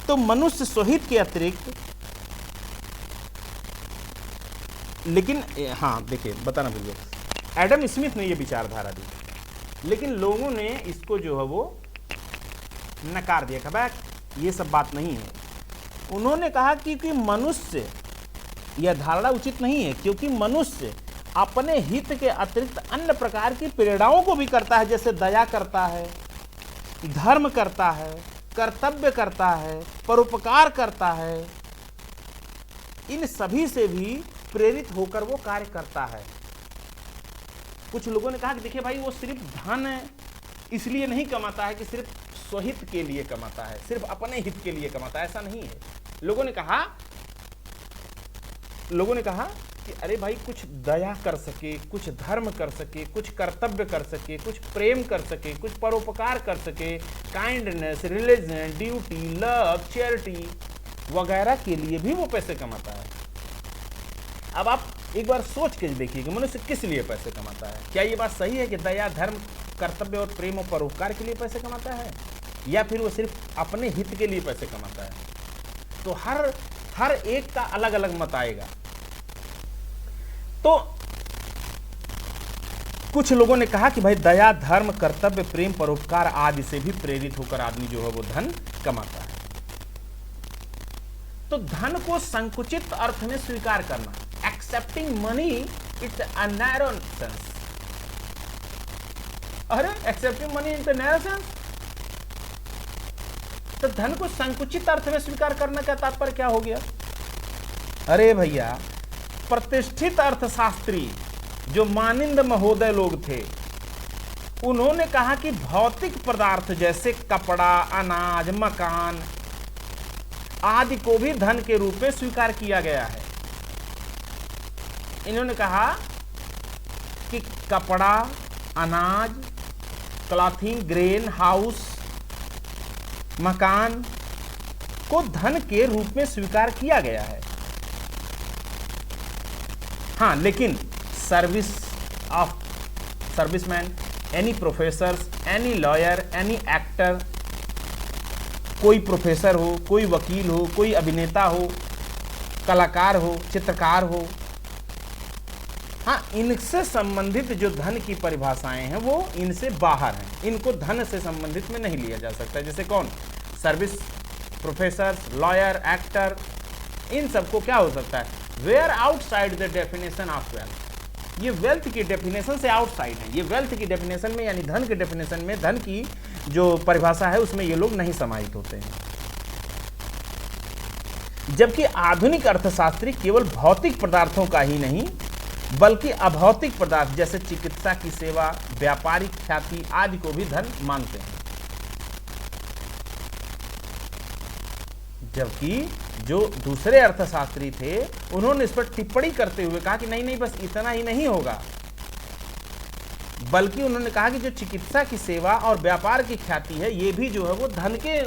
तो मनुष्य स्वहित के अतिरिक्त लेकिन हाँ देखिए बताना भूल गया, एडम स्मिथ ने ये विचारधारा दी, लेकिन लोगों ने इसको जो है वो नकार दिया, कहा ये सब बात नहीं है। उन्होंने कहा कि मनुष्य, यह धारणा उचित नहीं है, क्योंकि मनुष्य अपने हित के अतिरिक्त अन्य प्रकार की प्रेरणाओं को भी करता है, जैसे दया करता है, धर्म करता है, कर्तव्य करता है, परोपकार करता है। इन सभी से भी प्रेरित होकर वो कार्य करता है। कुछ लोगों ने कहा कि देखिए भाई, वो सिर्फ धन इसलिए नहीं कमाता है कि सिर्फ स्वहित के लिए कमाता है, सिर्फ अपने हित के लिए कमाता है, ऐसा नहीं है। लोगों ने कहा कि अरे भाई, कुछ दया कर सके, कुछ धर्म कर सके, कुछ कर्तव्य कर सके, कुछ प्रेम कर सके, कुछ परोपकार कर सके, kindness, religion, duty, love, charity वगैरह के लिए भी वो पैसे कमाता है। अब आप एक बार सोच के देखिए कि मनुष्य किस लिए पैसे कमाता है। क्या ये बात सही है कि दया, धर्म, कर्तव्य और प्रेम और परोपकार के लिए पैसे कमाता है, या फिर वो सिर्फ अपने हित के लिए पैसे कमाता है? तो हर एक का अलग अलग मत आएगा। तो कुछ लोगों ने कहा कि भाई दया, धर्म, कर्तव्य, प्रेम, परोपकार आदि से भी प्रेरित होकर आदमी जो है वो धन कमाता है। तो धन को संकुचित अर्थ में स्वीकार करना, accepting money it's a narrow sense. अरे accepting money in the narrow sense, तो धन को संकुचित अर्थ में स्वीकार करने का तात्पर्य क्या हो गया? अरे भैया, प्रतिष्ठित अर्थशास्त्री जो मानिंद महोदय लोग थे, उन्होंने कहा कि भौतिक पदार्थ जैसे कपड़ा, अनाज, मकान आदि को भी धन के रूप में स्वीकार किया गया है। इन्होंने कहा कि कपड़ा, अनाज, क्लॉथिंग, ग्रेन, हाउस, मकान को धन के रूप में स्वीकार किया गया है। हाँ, लेकिन serviceman, any professors, any lawyer, any actor, कोई प्रोफेसर हो, कोई वकील हो, कोई अभिनेता हो, कलाकार हो, चित्रकार हो, हाँ, इनसे संबंधित जो धन की परिभाषाएं हैं वो इनसे बाहर हैं। इनको धन से संबंधित में नहीं लिया जा सकता। जैसे कौन? सर्विस, प्रोफेसर, लॉयर, एक्टर, इन सबको क्या हो सकता है? Where outside the definition of wealth. ये वेल्थ की डेफिनेशन से आउटसाइड है। ये वेल्थ की डेफिनेशन में, यानी धन की डेफिनेशन में, धन की जो परिभाषा है उसमें ये लोग नहीं समाहित होते हैं। जबकि आधुनिक अर्थशास्त्री केवल भौतिक पदार्थों का ही नहीं बल्कि अभौतिक पदार्थ जैसे चिकित्सा की सेवा, व्यापारिक ख्याति आदि को भी धन मानते हैं। जबकि जो दूसरे अर्थशास्त्री थे उन्होंने इस पर टिप्पणी करते हुए कहा कि नहीं, बस इतना ही नहीं होगा, बल्कि उन्होंने कहा कि जो चिकित्सा की सेवा और व्यापार की ख्याति है ये भी जो है वो धन के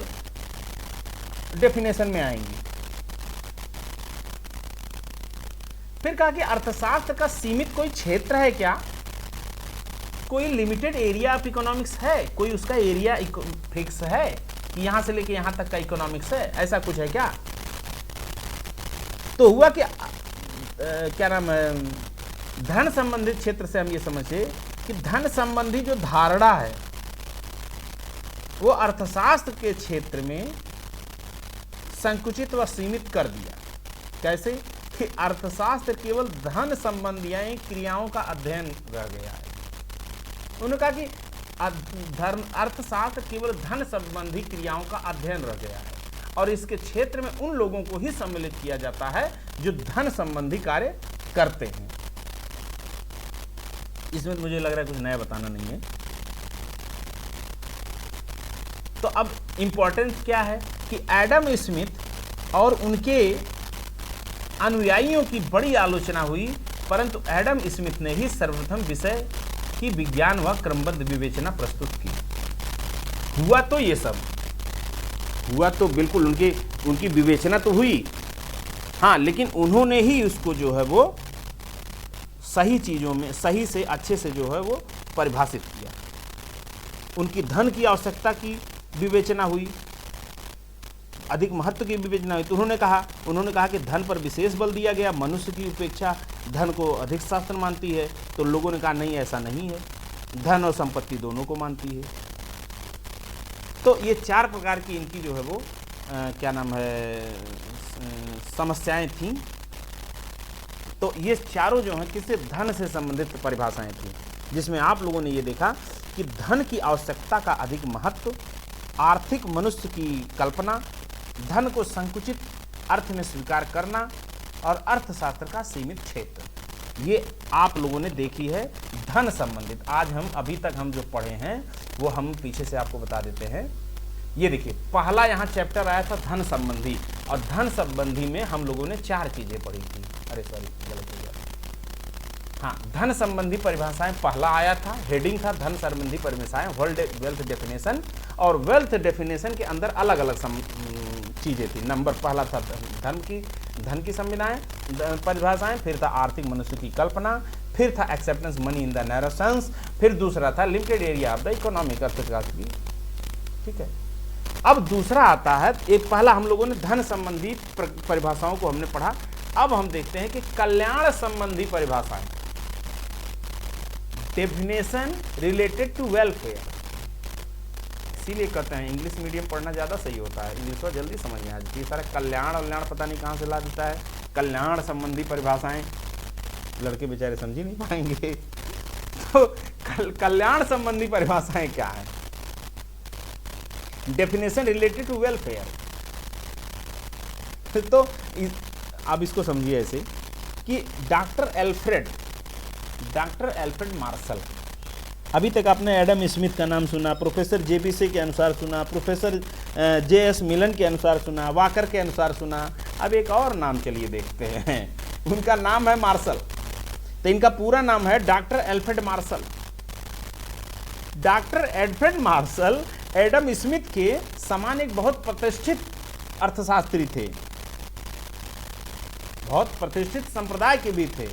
डेफिनेशन में आएंगी। फिर कहा कि अर्थशास्त्र का सीमित कोई क्षेत्र है क्या? कोई लिमिटेड एरिया ऑफ इकोनॉमिक्स है? कोई उसका एरिया फिक्स है कि यहां से लेके यहां तक का इकोनॉमिक्स है? ऐसा कुछ है क्या? तो हुआ कि क्या नाम है, धन संबंधित क्षेत्र से हम ये समझे कि धन संबंधी जो धारणा है वो अर्थशास्त्र के क्षेत्र में संकुचित व सीमित कर दिया। कैसे? कि अर्थशास्त्र केवल धन संबंधी क्रियाओं का अध्ययन रह गया है। उन्होंने कहा कि अर्थशास्त्र केवल धन संबंधी क्रियाओं का अध्ययन रह गया है और इसके क्षेत्र में उन लोगों को ही सम्मिलित किया जाता है जो धन संबंधी कार्य करते हैं। इसमें मुझे लग रहा है कुछ नया बताना नहीं है। तो अब इंपॉर्टेंट क्या है कि एडम स्मिथ और उनके अनुयायियों की बड़ी आलोचना हुई, परंतु एडम स्मिथ ने ही सर्वप्रथम विषय की विज्ञान व क्रमबद्ध विवेचना प्रस्तुत की। हुआ तो ये सब हुआ, तो बिल्कुल उनकी विवेचना तो हुई, हाँ, लेकिन उन्होंने ही उसको जो है वो सही चीज़ों में सही से अच्छे से जो है वो परिभाषित किया। उनकी धन की आवश्यकता की विवेचना हुई, अधिक महत्व की विवेचना हुई। तो उन्होंने कहा कि धन पर विशेष बल दिया गया, मनुष्य की उपेक्षा धन को अधिक शास्त्र मानती है। तो लोगों ने कहा नहीं, ऐसा नहीं है, धन और संपत्ति दोनों को मानती है। तो ये 4 प्रकार की इनकी जो है वो क्या नाम है समस्याएं थीं। तो ये चारों जो हैं किसी धन से संबंधित परिभाषाएं थीं, जिसमें आप लोगों ने ये देखा कि धन की आवश्यकता का अधिक महत्व, आर्थिक मनुष्य की कल्पना, धन को संकुचित अर्थ में स्वीकार करना और अर्थशास्त्र का सीमित क्षेत्र, ये आप लोगों ने देखी है धन संबंधित। आज हम अभी तक हम जो पढ़े हैं वो हम पीछे से आपको बता देते हैं। ये देखिए, पहला यहाँ चैप्टर आया था धन संबंधी, और धन संबंधी में हम लोगों ने 4 चीजें पढ़ी थी। अरे सॉरी, गलत हो गया। हाँ, धन संबंधी परिभाषाएं पहला आया था, हेडिंग था धन संबंधी परिभाषाएं, वेल्थ डेफिनेशन। और वेल्थ डेफिनेशन के अंदर अलग अलग चीजें थी। नंबर पहला था धन की संविधाएं परिभाषाएं, फिर था आर्थिक मनुष्य की कल्पना, फिर था acceptance money in the narrow sense, फिर दूसरा था limited area of the economic अर्थशास्त्र की। ठीक है, अब दूसरा आता है, एक पहला हम लोगों ने धन संबंधी परिभाषाओं को हमने पढ़ा। अब हम देखते हैं कि कल्याण संबंधी परिभाषाएं, डेफिनेशन रिलेटेड टू वेलफेयर। इसीलिए कहते हैं इंग्लिश मीडियम पढ़ना ज़्यादा सही होता है, इंग्लिश को जल्दी समझ में आ जाती है। सारा कल्याण पता नहीं कहाँ से ला देता है। कल्याण संबंधी परिभाषाएं लड़के बेचारे समझ ही नहीं पाएंगे। तो कल्याण संबंधी परिभाषाएं क्या है? Definition related to welfare. तो आप इसको समझिए ऐसे कि डॉक्टर एल्फ्रेड मार्शल, अभी तक आपने एडम स्मिथ का नाम सुना, प्रोफेसर जेबीसी के अनुसार सुना, प्रोफेसर जेएस मिलन के अनुसार सुना, वाकर के अनुसार सुना। अब एक और नाम चलिए देखते हैं, उनका नाम है मार्शल। तो इनका पूरा नाम है doctor Alfred Marshall. Doctor Alfred Marshall Adam Smith के समान एक बहुत प्रतिष्ठित अर्थशास्त्री थे, बहुत प्रतिष्ठित संप्रदाय के भी थे।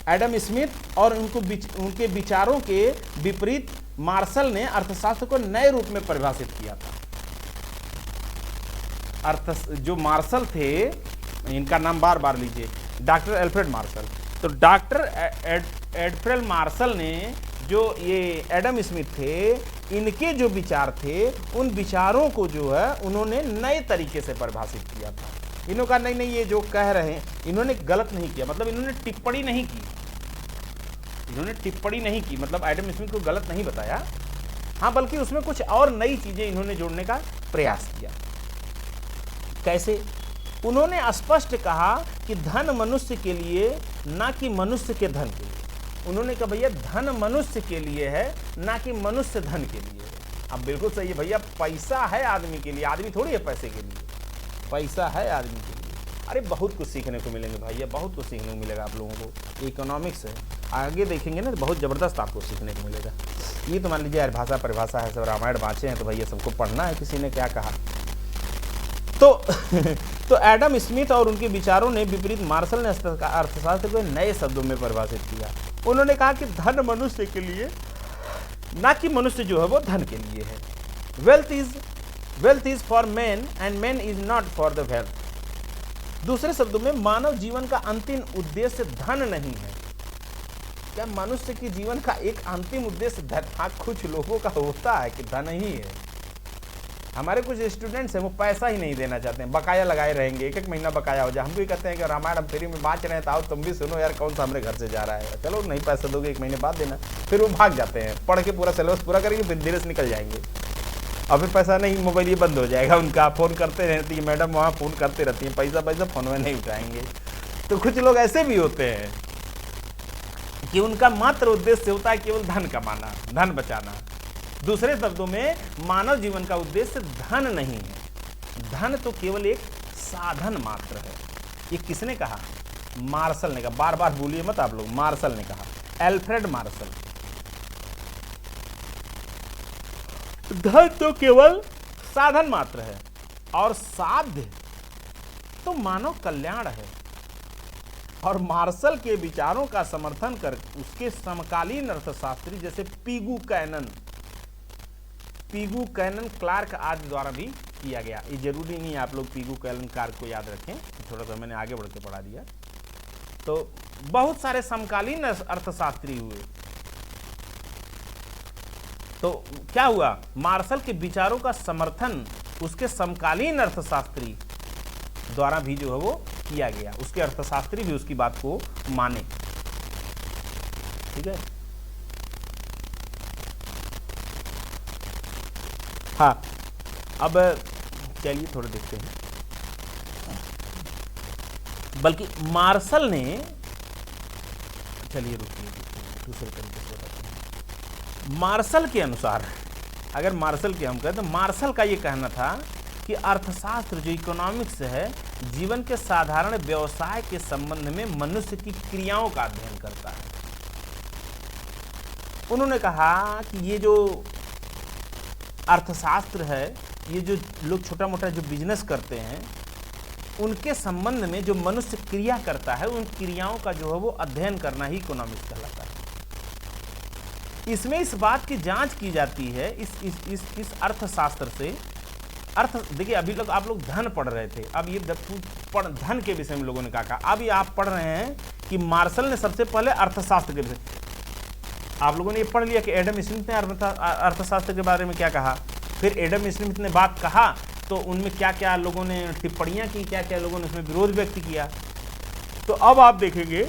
एडम स्मिथ और उनके विचारों के विपरीत मार्शल ने अर्थशास्त्र को नए रूप में परिभाषित किया था। जो मार्शल थे, इनका नाम बार बार लीजिए, डॉक्टर एल्फ्रेड मार्शल। तो डॉक्टर एल्फ्रेड मार्शल ने जो ये एडम स्मिथ थे, इनके जो विचार थे, उन विचारों को जो है उन्होंने नए तरीके से परिभाषित किया था। इन्होंने कहा नहीं ये जो कह रहे हैं, इन्होंने गलत नहीं किया, मतलब इन्होंने टिप्पणी नहीं की, मतलब एडम स्मिथ को गलत नहीं बताया, हाँ, बल्कि उसमें कुछ और नई चीजें इन्होंने जोड़ने का प्रयास किया। कैसे? उन्होंने स्पष्ट कहा कि धन मनुष्य के लिए, ना कि मनुष्य के धन के लिए। उन्होंने कहा भैया धन मनुष्य के लिए है, ना कि मनुष्य धन के लिए है। अब बिल्कुल सही है भैया, पैसा है आदमी के लिए, आदमी थोड़ी है पैसे के लिए, पैसा है आदमी के लिए। अरे बहुत कुछ सीखने को मिलेंगे भैया, बहुत कुछ सीखने को मिलेगा आप लोगों को। इकोनॉमिक्स है, आगे देखेंगे ना, बहुत ज़बरदस्त आपको सीखने को मिलेगा। ये तो मान लीजिए भाषा परिभाषा है, सब रामायण बाँचे हैं तो भैया सबको पढ़ना है, किसी ने क्या कहा। तो एडम स्मिथ और उनके विचारों ने विपरीत मार्शल ने अर्थशास्त्र को नए शब्दों में परिभाषित किया। उन्होंने कहा कि धन मनुष्य के लिए, ना कि मनुष्य जो है वो धन के लिए है। Wealth is for man and man is not for the wealth. दूसरे शब्दों में मानव जीवन का अंतिम उद्देश्य धन नहीं है। क्या मनुष्य के जीवन का एक अंतिम उद्देश्य धन? हाँ, कुछ लोगों का होता है कि धन ही है। हमारे कुछ स्टूडेंट्स हैं वो पैसा ही नहीं देना चाहते हैं, बकाया लगाए रहेंगे, एक महीना बकाया हो जाए। हम भी कहते हैं कि रामायण हम फ्री में बाँच रहे हैं, तो आओ तुम भी सुनो यार, कौन सा हमारे घर से जा रहा है, चलो नहीं पैसा दोगे 1 महीने बाद देना। फिर वो भाग जाते हैं, पढ़ के पूरा सिलेबस पूरा करेंगे, फिर धीरे से निकल जाएंगे, और फिर पैसा नहीं, मोबाइल ये बंद हो जाएगा उनका। फ़ोन करते रहती है मैडम, वहाँ फ़ोन करते रहती हैं, पैसा फ़ोन में नहीं उठाएंगे। तो कुछ लोग ऐसे भी होते हैं कि उनका मात्र उद्देश्य होता है केवल धन कमाना, धन बचाना। दूसरे शब्दों में मानव जीवन का उद्देश्य धन नहीं है, धन तो केवल एक साधन मात्र है। ये किसने कहा? मार्शल ने कहा। बार बार बोलिए मत आप लोग, मार्शल ने कहा, एल्फ्रेड मार्शल। धन तो केवल साधन मात्र है और साध्य तो मानव कल्याण है। और मार्शल के विचारों का समर्थन कर उसके समकालीन अर्थशास्त्री जैसे पीगू कैनन, क्लार्क आदि द्वारा भी किया गया। ये जरूरी नहीं आप लोग पीगू कैलन कार को याद रखें, थोड़ा सा मैंने आगे बढ़ के पढ़ा दिया। तो बहुत सारे समकालीन अर्थशास्त्री हुए। तो क्या हुआ, मार्शल के विचारों का समर्थन उसके समकालीन अर्थशास्त्री द्वारा भी जो है वो किया गया, उसके अर्थशास्त्री भी उसकी बात को माने। ठीक है, हाँ अब चलिए थोड़ा देखते हैं। बल्कि मार्शल ने, चलिए रुकिए दूसरे तरीके से बताते हैं। मार्शल के अनुसार, अगर मार्शल के हम कहें तो मार्शल का ये कहना था कि अर्थशास्त्र जो इकोनॉमिक्स है जीवन के साधारण व्यवसाय के संबंध में मनुष्य की क्रियाओं का अध्ययन करता है। उन्होंने कहा कि ये जो अर्थशास्त्र है, ये जो लोग छोटा मोटा जो बिजनेस करते हैं उनके संबंध में जो मनुष्य क्रिया करता है उन क्रियाओं का जो है वो अध्ययन करना ही इकोनॉमिक्स कहलाता है। इसमें इस बात की जांच की जाती है इस अर्थशास्त्र से। अर्थ देखिए, अभी लोग आप लोग धन पढ़ रहे थे, अब ये धन के विषय में लोगों ने कहा। अब ये आप पढ़ रहे हैं कि मार्शल ने सबसे पहले अर्थशास्त्र के विषय, आप लोगों ने ये पढ़ लिया कि एडम स्मिथ ने अर्थशास्त्र के बारे में क्या कहा, फिर एडम स्मिथ ने बात कहा तो उनमें क्या क्या लोगों ने टिप्पणियां की, क्या क्या लोगों ने उसमें विरोध व्यक्त किया। तो अब आप देखेंगे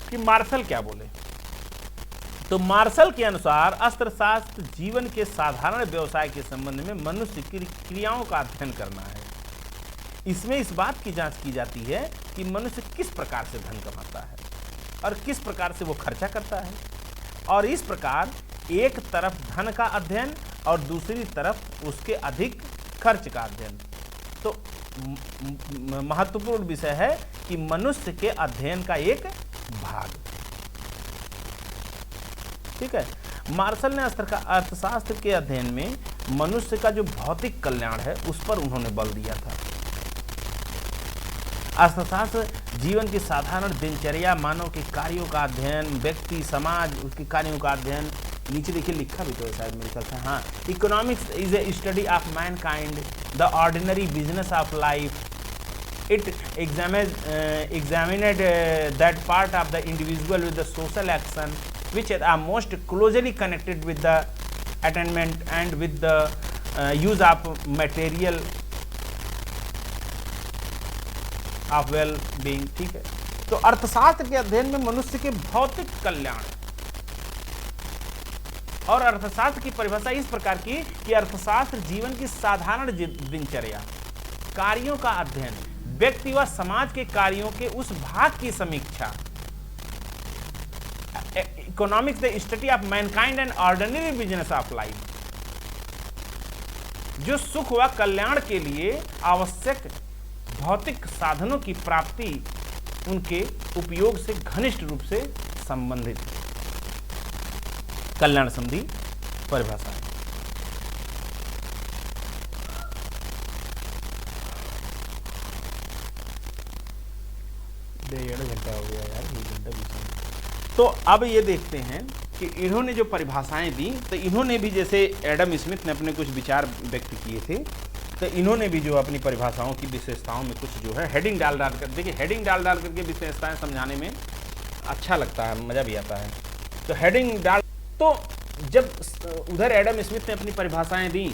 कि मार्शल क्या बोले। तो मार्शल के अनुसार अर्थशास्त्र जीवन के साधारण व्यवसाय के संबंध में मनुष्य की क्रियाओं का अध्ययन करना है। इसमें इस बात की जांच की जाती है कि मनुष्य किस प्रकार से धन कमाता है और किस प्रकार से वो खर्चा करता है, और इस प्रकार एक तरफ धन का अध्ययन और दूसरी तरफ उसके अधिक खर्च का अध्ययन। तो महत्वपूर्ण विषय है कि मनुष्य के अध्ययन का एक भाग। ठीक है, मार्शल ने अर्थशास्त्र के अध्ययन में मनुष्य का जो भौतिक कल्याण है उस पर उन्होंने बल दिया था। अर्थशास्त्र जीवन की साधारण दिनचर्या, मानव के कार्यों का अध्ययन, व्यक्ति समाज उसके कार्यों का अध्ययन। नीचे देखिए लिखा भी तो है शायद मेरे ख्याल से, हाँ, economics is a study of Mankind, the ordinary business of life. It examined that part of the individual with the social action which are most closely connected with the attainment and with the use of material of well-being। ठीक है, तो अर्थशास्त्र के अध्ययन में मनुष्य के भौतिक कल्याण और अर्थशास्त्र की परिभाषा इस प्रकार की कि अर्थशास्त्र जीवन की साधारण दिनचर्या, कार्यों का अध्ययन, व्यक्ति व समाज के कार्यों के उस भाग की समीक्षा। Economics the study of Mankind and ordinary business of life, जो सुख व कल्याण के लिए आवश्यक भौतिक साधनों की प्राप्ति उनके उपयोग से घनिष्ठ रूप से संबंधित। कल्याण संबंधी परिभाषा। डेढ़ घंटा हो गया यार, 2 घंटा 20 मिनट। तो अब ये देखते हैं कि इन्होंने जो परिभाषाएं दी, तो इन्होंने भी जैसे एडम स्मिथ ने अपने कुछ विचार व्यक्त किए थे, तो इन्होंने भी जो अपनी परिभाषाओं की विशेषताओं में कुछ जो है हेडिंग डाल कर, देखिए हेडिंग डाल करके विशेषताएं समझाने में अच्छा लगता है, मज़ा भी आता है। तो हेडिंग डाल, तो जब उधर एडम स्मिथ ने अपनी परिभाषाएं दी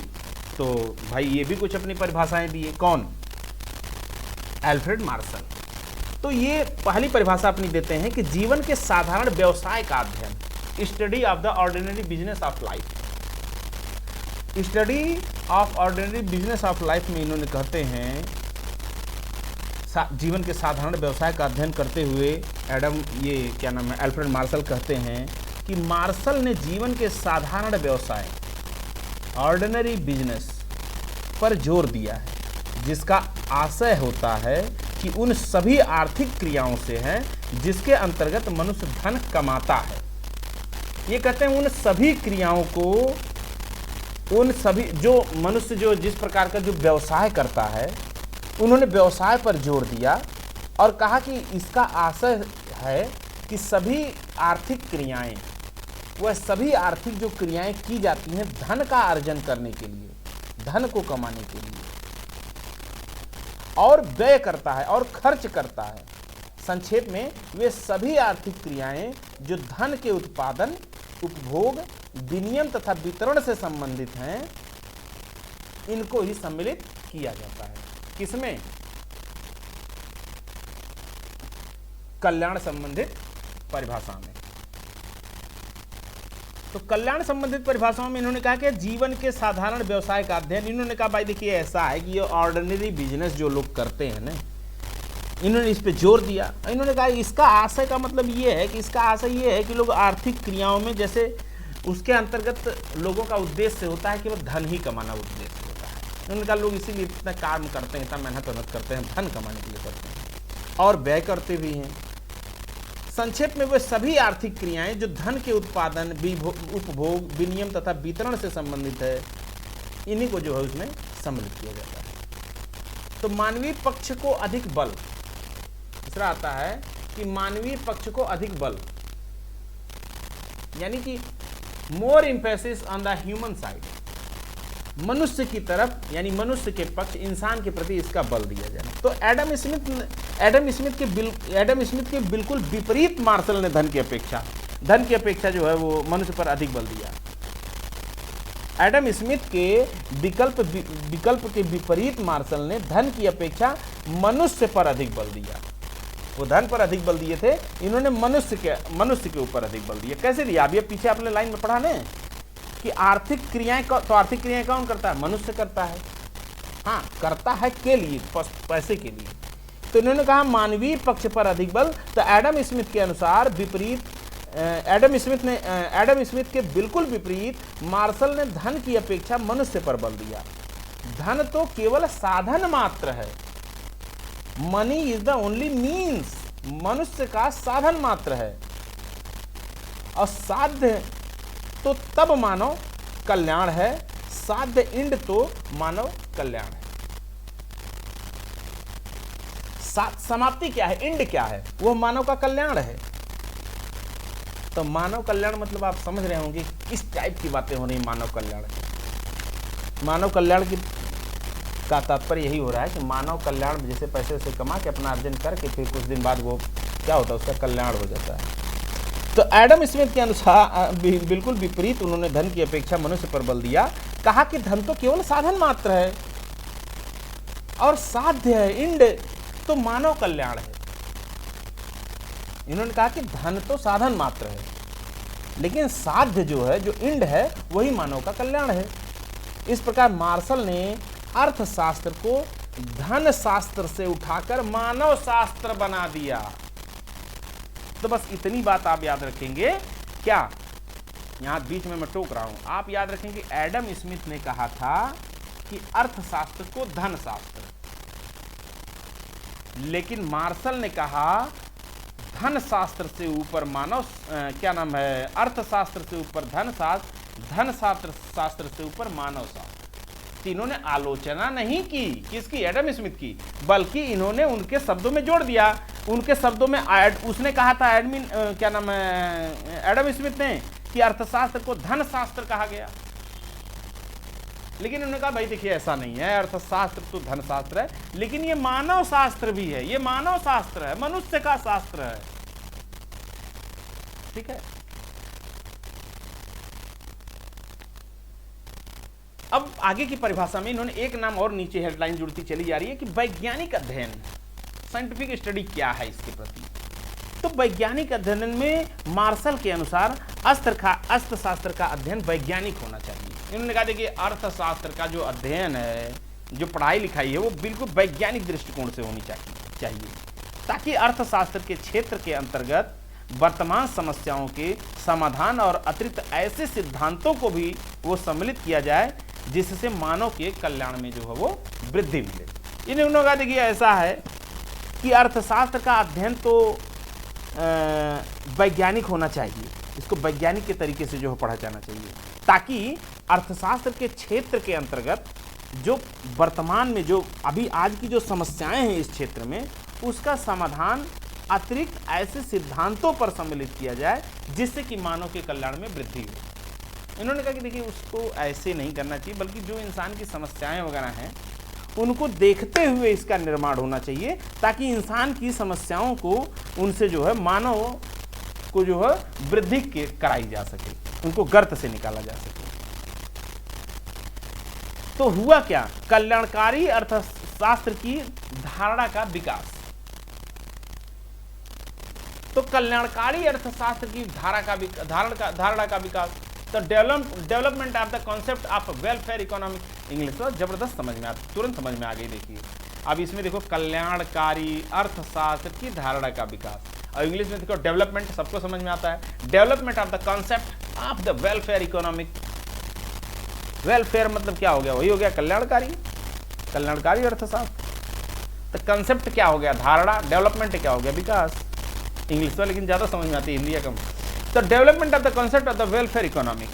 तो भाई ये भी कुछ अपनी परिभाषाएं दी है। कौन? Alfred Marshall. तो ये पहली परिभाषा अपनी देते हैं कि जीवन के साधारण व्यवसाय का अध्ययन, study of the ordinary business of life. Study of ordinary business of life में इन्होंने कहते हैं जीवन के साधारण व्यवसाय का अध्ययन करते हुए एल्फ्रेड मार्शल कहते हैं कि मार्शल ने जीवन के साधारण व्यवसाय, ऑर्डिनरी बिजनेस पर जोर दिया है, जिसका आशय होता है कि उन सभी आर्थिक क्रियाओं से है जिसके अंतर्गत मनुष्य धन कमाता है। ये कहते हैं उन सभी क्रियाओं को, उन सभी जो मनुष्य जो जिस प्रकार का जो व्यवसाय करता है, उन्होंने व्यवसाय पर जोर दिया और कहा कि इसका आशय है कि सभी आर्थिक क्रियाएं वह सभी आर्थिक जो क्रियाएं की जाती हैं धन का अर्जन करने के लिए, धन को कमाने के लिए, और व्यय करता है और खर्च करता है। संक्षेप में वे सभी आर्थिक क्रियाएं जो धन के उत्पादन, उपभोग, विनिमय तथा वितरण से संबंधित हैं, इनको ही सम्मिलित किया जाता है। किसमें? कल्याण संबंधित परिभाषा में। तो कल्याण संबंधित परिभाषाओं में इन्होंने कहा कि जीवन के साधारण व्यवसाय का अध्ययन। इन्होंने कहा भाई देखिए ऐसा है कि ये ऑर्डिनरी बिजनेस जो लोग करते हैं ना, इन्होंने इस पे जोर दिया। इन्होंने कहा इसका आशय का मतलब ये है कि इसका आशय ये है कि लोग आर्थिक क्रियाओं में, जैसे उसके अंतर्गत लोगों का उद्देश्य होता है कि वो धन ही कमाना उद्देश्य होता है। उन्होंने कहा लोग इसीलिए इतना काम करते हैं, इतना मेहनत करते हैं, धन कमाने के लिए करते हैं और व्यय करते भी हैं। संक्षेप में वे सभी आर्थिक क्रियाएं जो धन के उत्पादन, उपभोग, विनिमय तथा वितरण से संबंधित है, इन्हीं को जो है उसमें सम्मिलित किया जाता है। तो मानवीय पक्ष को अधिक बल, तीसरा आता है कि मानवीय पक्ष को अधिक बल, यानी कि more emphasis on the human side, मनुष्य की तरफ यानी मनुष्य के पक्ष, इंसान के प्रति इसका बल दिया जाए। तो एडम स्मिथ के बिल्कुल विपरीत मार्शल ने धन की अपेक्षा जो है वो मनुष्य पर अधिक बल दिया। एडम स्मिथ के विकल्प के विपरीत मार्शल ने धन की अपेक्षा मनुष्य पर अधिक बल दिया। वो धन पर अधिक बल दिए थे, इन्होंने मनुष्य के ऊपर अधिक बल दिया। कैसे दिया? अब ये पीछे आपने लाइन में पढ़ा ना कि आर्थिक क्रियाएं कौन करता है? मनुष्य करता है। हाँ, करता है के लिए, पैसे के लिए। तो इन्होंने कहा मानवीय पक्ष पर अधिक बल। तो एडम स्मिथ के अनुसार एडम स्मिथ के बिल्कुल विपरीत मार्शल ने धन की अपेक्षा मनुष्य पर बल दिया। धन तो केवल साधन मात्र है, money is the only means, मनुष्य का साधन मात्र है, और साध्य तो तब मानव कल्याण है, साध्य इंड तो मानव कल्याण है। समाप्ति क्या है? इंड क्या है? वो मानव का कल्याण है। तो मानव कल्याण मतलब आप समझ रहे होंगे किस टाइप की बातें हो रही। मानव कल्याण की का तात्पर्य यही हो रहा है कि मानव कल्याण जैसे पैसे से कमा के अपना अर्जन करके फिर कुछ दिन बाद वो क्या होता है, उसका कल्याण हो जाता है। तो एडम स्मिथ के अनुसार बिल्कुल विपरीत उन्होंने धन की अपेक्षा मनुष्य पर बल दिया। कहा कि धन तो केवल साधन मात्र है और साध्य है, इंड तो मानव कल्याण है। इन्होंने कहा कि धन तो साधन मात्र है, लेकिन साध्य जो है, जो इंड है, वही मानव का कल्याण है। इस प्रकार मार्शल ने अर्थशास्त्र को धन शास्त्र से उठाकर मानव शास्त्र बना दिया। तो बस इतनी बात आप याद रखेंगे। क्या यहां बीच में मैं टोक रहा हूं, आप याद रखेंगे एडम स्मिथ ने कहा था कि अर्थशास्त्र को धन शास्त्र, लेकिन मार्शल ने कहा धन शास्त्र से ऊपर मानव अर्थशास्त्र से ऊपर धन शास्त्र से ऊपर मानव शास्त्र। तीनों ने आलोचना नहीं की किसकी? एडम स्मिथ की, बल्कि इन्होंने उनके शब्दों में जोड़ दिया। उनके शब्दों में उसने कहा था एडम स्मिथ ने कि अर्थशास्त्र को धन शास्त्र कहा गया, लेकिन उन्होंने कहा भाई देखिए ऐसा नहीं है, अर्थशास्त्र तो धन शास्त्र है, लेकिन ये मानव शास्त्र भी है, ये मानव शास्त्र है, मनुष्य का शास्त्र है। ठीक है। अब आगे की परिभाषा में इन्होंने एक नाम और नीचे हेडलाइन जुड़ती चली जा रही है कि वैज्ञानिक अध्ययन, साइंटिफिक स्टडी क्या है इसके प्रति। तो वैज्ञानिक अध्ययन में मार्शल के अनुसार अर्थशास्त्र का अध्ययन वैज्ञानिक होना चाहिए। इन्होंने कहा देखिए अर्थशास्त्र का जो अध्ययन है, जो पढ़ाई लिखाई है, वो बिल्कुल वैज्ञानिक दृष्टिकोण से होनी चाहिए, ताकि अर्थशास्त्र के क्षेत्र के अंतर्गत वर्तमान समस्याओं के समाधान और अतिरिक्त ऐसे सिद्धांतों को भी वो सम्मिलित किया जाए जिससे मानव के कल्याण में जो है वो वृद्धि मिले। इन्होंने कहा देखिए ऐसा है कि अर्थशास्त्र का अध्ययन तो वैज्ञानिक होना चाहिए, इसको वैज्ञानिक के तरीके से जो है पढ़ा जाना चाहिए, ताकि अर्थशास्त्र के क्षेत्र के अंतर्गत जो वर्तमान में जो अभी आज की जो समस्याएं हैं इस क्षेत्र में, उसका समाधान अतिरिक्त ऐसे सिद्धांतों पर सम्मिलित किया जाए जिससे कि मानव के कल्याण में वृद्धि हो। इन्होंने कहा कि देखिए उसको ऐसे नहीं करना चाहिए, बल्कि जो इंसान की समस्याएं वगैरह हैं उनको देखते हुए इसका निर्माण होना चाहिए, ताकि इंसान की समस्याओं को उनसे जो है मानव को जो है वृद्धि के कराई जा सके, उनको गर्त से निकाला जा सके। तो हुआ क्या, कल्याणकारी अर्थशास्त्र की धारणा का विकास। तो कल्याणकारी अर्थशास्त्र की धारणा का विकास, तो development of the concept of welfare economic. English तो जबरदस्त समझ में आता, तुरंत समझ में आ गई। देखिए अब इसमें देखो कल्याणकारी अर्थशास्त्र की धारणा का विकास, और इंग्लिश में देखो डेवलपमेंट, सबको समझ में आता है। Development of the concept of the welfare economic. Welfare मतलब क्या हो गया, वही हो गया कल्याणकारी अर्थशास्त्र। तो कंसेप्ट क्या हो गया, धारणा। डेवलपमेंट क्या हो गया, विकास। इंग्लिश तो लेकिन ज्यादा समझ में आती है, हिंदी या कम। तो development of the concept of the welfare economic.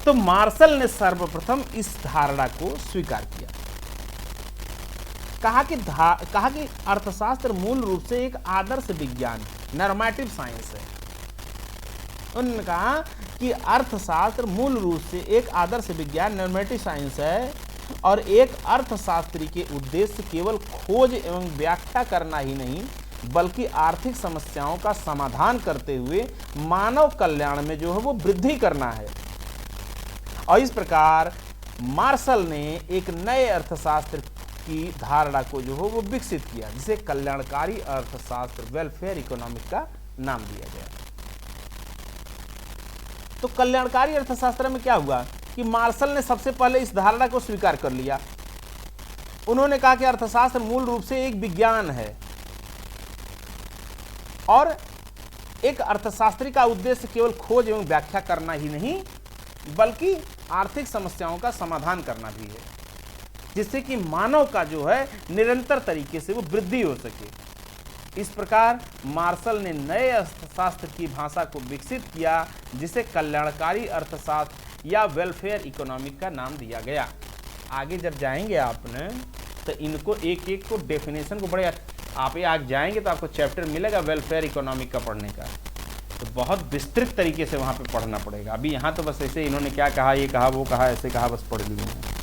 तो मार्शल ने सर्वप्रथम इस धारणा को स्वीकार किया। कहा कि अर्थशास्त्र मूल रूप से एक आदर्श विज्ञान, नॉर्मेटिव साइंस है। उन्होंने कहा कि अर्थशास्त्र मूल रूप से एक आदर्श विज्ञान, नॉर्मेटिव साइंस है, और एक अर्थशास्त्री के उद्देश्य केवल खोज एवं व्याख्या करना ही नहीं, बल्कि आर्थिक समस्याओं का समाधान करते हुए मानव कल्याण में जो है वो वृद्धि करना है। और इस प्रकार मार्शल ने एक नए अर्थशास्त्र की धारणा को जो है वो विकसित किया, जिसे कल्याणकारी अर्थशास्त्र, वेलफेयर इकोनॉमिक का नाम दिया गया। तो कल्याणकारी अर्थशास्त्र में क्या हुआ कि मार्शल ने सबसे पहले इस धारणा को स्वीकार कर लिया। उन्होंने कहा कि अर्थशास्त्र मूल रूप से एक विज्ञान है, और एक अर्थशास्त्री का उद्देश्य केवल खोज एवं व्याख्या करना ही नहीं, बल्कि आर्थिक समस्याओं का समाधान करना भी है, जिससे कि मानव का जो है निरंतर तरीके से वो वृद्धि हो सके। इस प्रकार मार्शल ने नए अर्थशास्त्र की भाषा को विकसित किया, जिसे कल्याणकारी अर्थशास्त्र या वेलफेयर इकोनॉमिक का नाम दिया गया। आगे जब जाएंगे आपने तो इनको एक एक को डेफिनेशन को बड़े, आप ये आगे जाएंगे तो आपको चैप्टर मिलेगा वेलफेयर इकोनॉमिक का पढ़ने का, तो बहुत विस्तृत तरीके से वहाँ पे पढ़ना पड़ेगा। अभी यहाँ तो बस ऐसे इन्होंने क्या कहा, ये कहा, वो कहा, ऐसे कहा, बस पढ़ लिए हैं।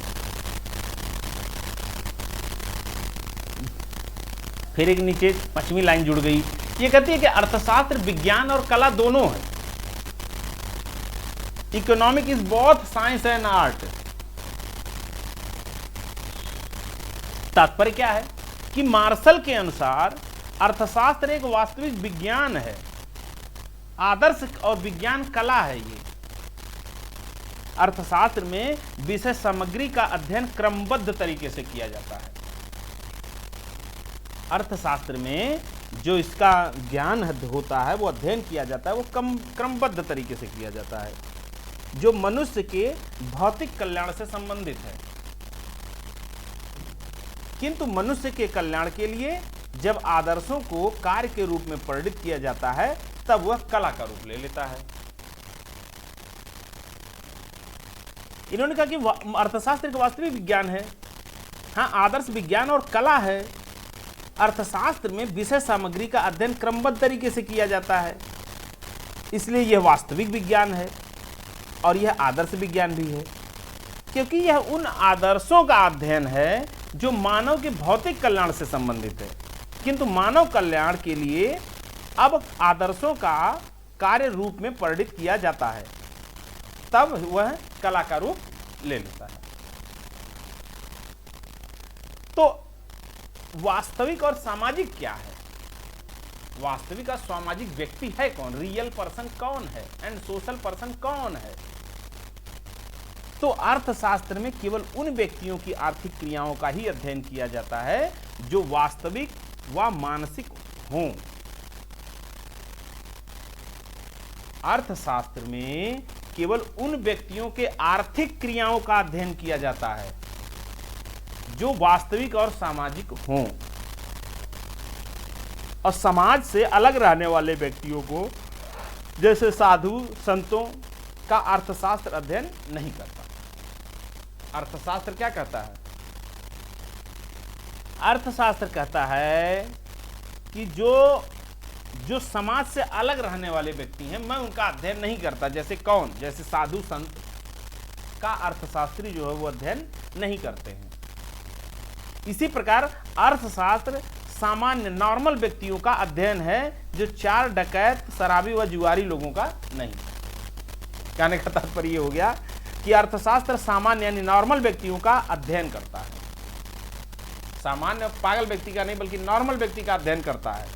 फिर एक नीचे 5वीं लाइन जुड़ गई, ये कहती है कि अर्थशास्त्र विज्ञान और कला दोनों है। Economic is both science and art. तात्पर्य क्या है कि मार्शल के अनुसार अर्थशास्त्र एक वास्तविक विज्ञान है, आदर्श और विज्ञान कला है। ये अर्थशास्त्र में विषय सामग्री का अध्ययन क्रमबद्ध तरीके से किया जाता है। अर्थशास्त्र में जो इसका ज्ञान होता है, वो अध्ययन किया जाता है, वो क्रमबद्ध तरीके से किया जाता है, जो मनुष्य के भौतिक कल्याण से संबंधित है। किंतु मनुष्य के कल्याण के लिए जब आदर्शों को कार्य के रूप में परिणित किया जाता है, तब वह कला का रूप ले लेता है। इन्होंने कहा कि अर्थशास्त्र एक वास्तविक विज्ञान है, हाँ, आदर्श विज्ञान और कला है। अर्थशास्त्र में विषय सामग्री का अध्ययन क्रमबद्ध तरीके से किया जाता है, इसलिए यह वास्तविक विज्ञान है और यह आदर्श विज्ञान भी है, क्योंकि यह उन आदर्शों का अध्ययन है जो मानव के भौतिक कल्याण से संबंधित है। किंतु मानव कल्याण के लिए अब आदर्शों का कार्य रूप में परिणित किया जाता है, तब वह कला का रूप ले लेता है। तो वास्तविक और सामाजिक क्या है? वास्तविक और सामाजिक व्यक्ति है कौन, रियल पर्सन कौन है, एंड सोशल पर्सन कौन है? तो अर्थशास्त्र में केवल उन व्यक्तियों की आर्थिक क्रियाओं का ही अध्ययन किया जाता है जो वास्तविक व मानसिक हों। अर्थशास्त्र में केवल उन व्यक्तियों के आर्थिक क्रियाओं का अध्ययन किया जाता है जो वास्तविक और सामाजिक हों, और समाज से अलग रहने वाले व्यक्तियों को, जैसे साधु संतों का अर्थशास्त्र अध्ययन नहीं करता। अर्थशास्त्र क्या कहता है? अर्थशास्त्र कहता है कि जो समाज से अलग रहने वाले व्यक्ति हैं, मैं उनका अध्ययन नहीं करता। जैसे कौन? जैसे साधु संत का अर्थशास्त्री जो है वो अध्ययन नहीं करते हैं। इसी प्रकार अर्थशास्त्र सामान्य नॉर्मल व्यक्तियों का अध्ययन है, जो चार डकैत, शराबी व जुआरी लोगों का नहीं। कहने का तात्पर्य ये हो गया कि अर्थशास्त्र सामान्य यानी नॉर्मल व्यक्तियों का अध्ययन करता है। सामान्य पागल व्यक्ति का नहीं, बल्कि नॉर्मल व्यक्ति का अध्ययन करता है।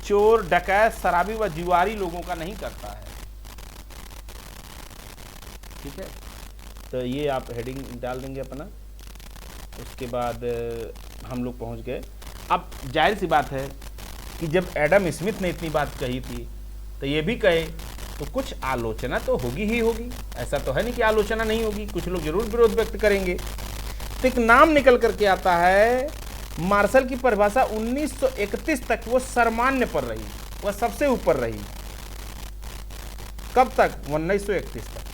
चोर, डकैत, शराबी व जुआरी लोगों का नहीं करता है। ठीक है, तो ये आप हेडिंग डाल देंगे अपना। उसके बाद हम लोग पहुंच गए। अब जाहिर सी बात है कि जब एडम स्मिथ ने इतनी बात कही थी, तो ये भी कहे तो कुछ आलोचना तो होगी ही होगी। ऐसा तो है नहीं कि आलोचना नहीं होगी, कुछ लोग जरूर विरोध व्यक्त करेंगे। तो एक नाम निकल करके आता है, मार्शल की परिभाषा 1931 तक वो सर्वमान्य पर रही, वह सबसे ऊपर रही। कब तक? 1931 तक।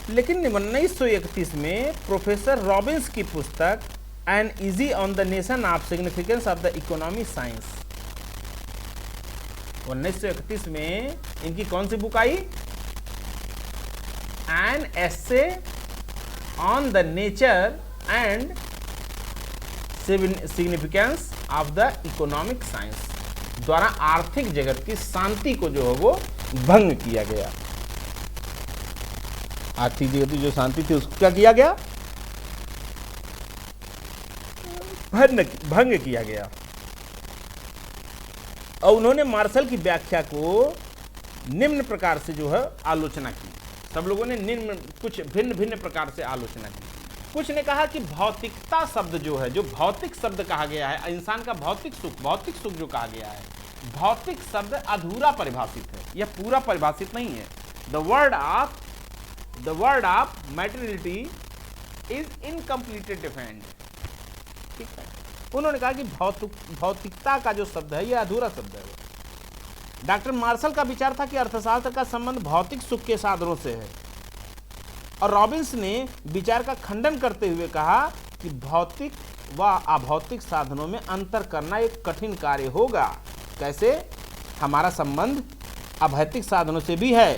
लेकिन 1931 में प्रोफेसर रॉबिन्स की पुस्तक an essay on the nation of significance of the economy science, 1931 में इनकी कौन सी बुक आई? An essay on the nature and significance of the economic science द्वारा आर्थिक जगत की शांति को जो है वो भंग किया गया। आर्थिक जगत की जो शांति थी उसको क्या किया गया? भंग किया गया। और उन्होंने मार्शल की व्याख्या को निम्न प्रकार से जो है आलोचना की। सब लोगों ने कुछ भिन्न भिन्न प्रकार से आलोचना की। कुछ ने कहा कि भौतिकता शब्द जो है, जो भौतिक शब्द कहा गया है, इंसान का भौतिक सुख जो कहा गया है, भौतिक शब्द अधूरा परिभाषित है, यह पूरा परिभाषित नहीं है। The word of materiality is incompleted defined. ठीक है, उन्होंने कहा कि भौतिकता का जो शब्द है यह अधूरा शब्द है। डॉक्टर मार्शल का विचार था कि अर्थशास्त्र का संबंध भौतिक सुख के साधनों से है, और रॉबिन्स ने विचार का खंडन करते हुए कहा कि भौतिक व अभौतिक साधनों में अंतर करना एक कठिन कार्य होगा। कैसे? हमारा संबंध अभौतिक साधनों से भी है,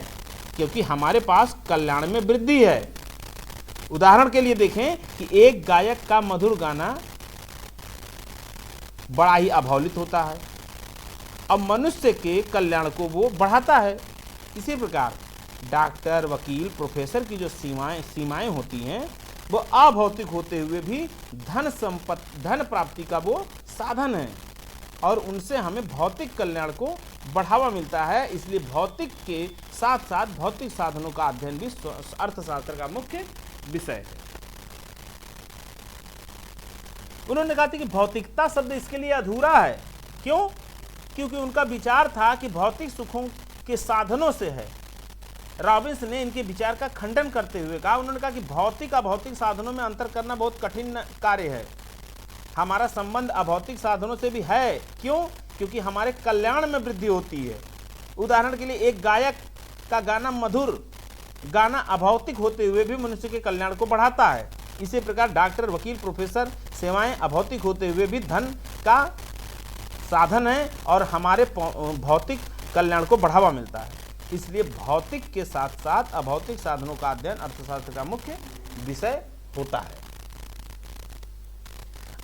क्योंकि हमारे पास कल्याण में वृद्धि है। उदाहरण के लिए देखें कि एक गायक का मधुर गाना बड़ा ही अभावलित होता है, अब मनुष्य के कल्याण को वो बढ़ाता है। इसी प्रकार डॉक्टर, वकील, प्रोफेसर की जो सीमाएं होती हैं वो अभौतिक होते हुए भी धन प्राप्ति का वो साधन है, और उनसे हमें भौतिक कल्याण को बढ़ावा मिलता है। इसलिए भौतिक के साथ साथ भौतिक साधनों का अध्ययन भी अर्थशास्त्र का मुख्य विषय है। उन्होंने कहा था कि भौतिकता शब्द इसके लिए अधूरा है। क्यों? क्योंकि उनका विचार था कि भौतिक सुखों के साधनों से है। रॉबिन्स ने इनके विचार का खंडन करते हुए कहा, उन्होंने कहा कि भौतिक अभौतिक साधनों में अंतर करना बहुत कठिन कार्य है। हमारा संबंध अभौतिक साधनों से भी है। क्यों? क्योंकि हमारे कल्याण में वृद्धि होती है। उदाहरण के लिए एक गायक का गाना मधुर गाना अभौतिक होते हुए भी मनुष्य के कल्याण को बढ़ाता है। इसी प्रकार डॉक्टर, वकील, प्रोफेसर सेवाएं अभौतिक होते हुए भी धन का साधन है, और हमारे भौतिक कल्याण को बढ़ावा मिलता है। इसलिए भौतिक के साथ साथ अभौतिक साधनों का अध्ययन अर्थशास्त्र का मुख्य विषय होता है।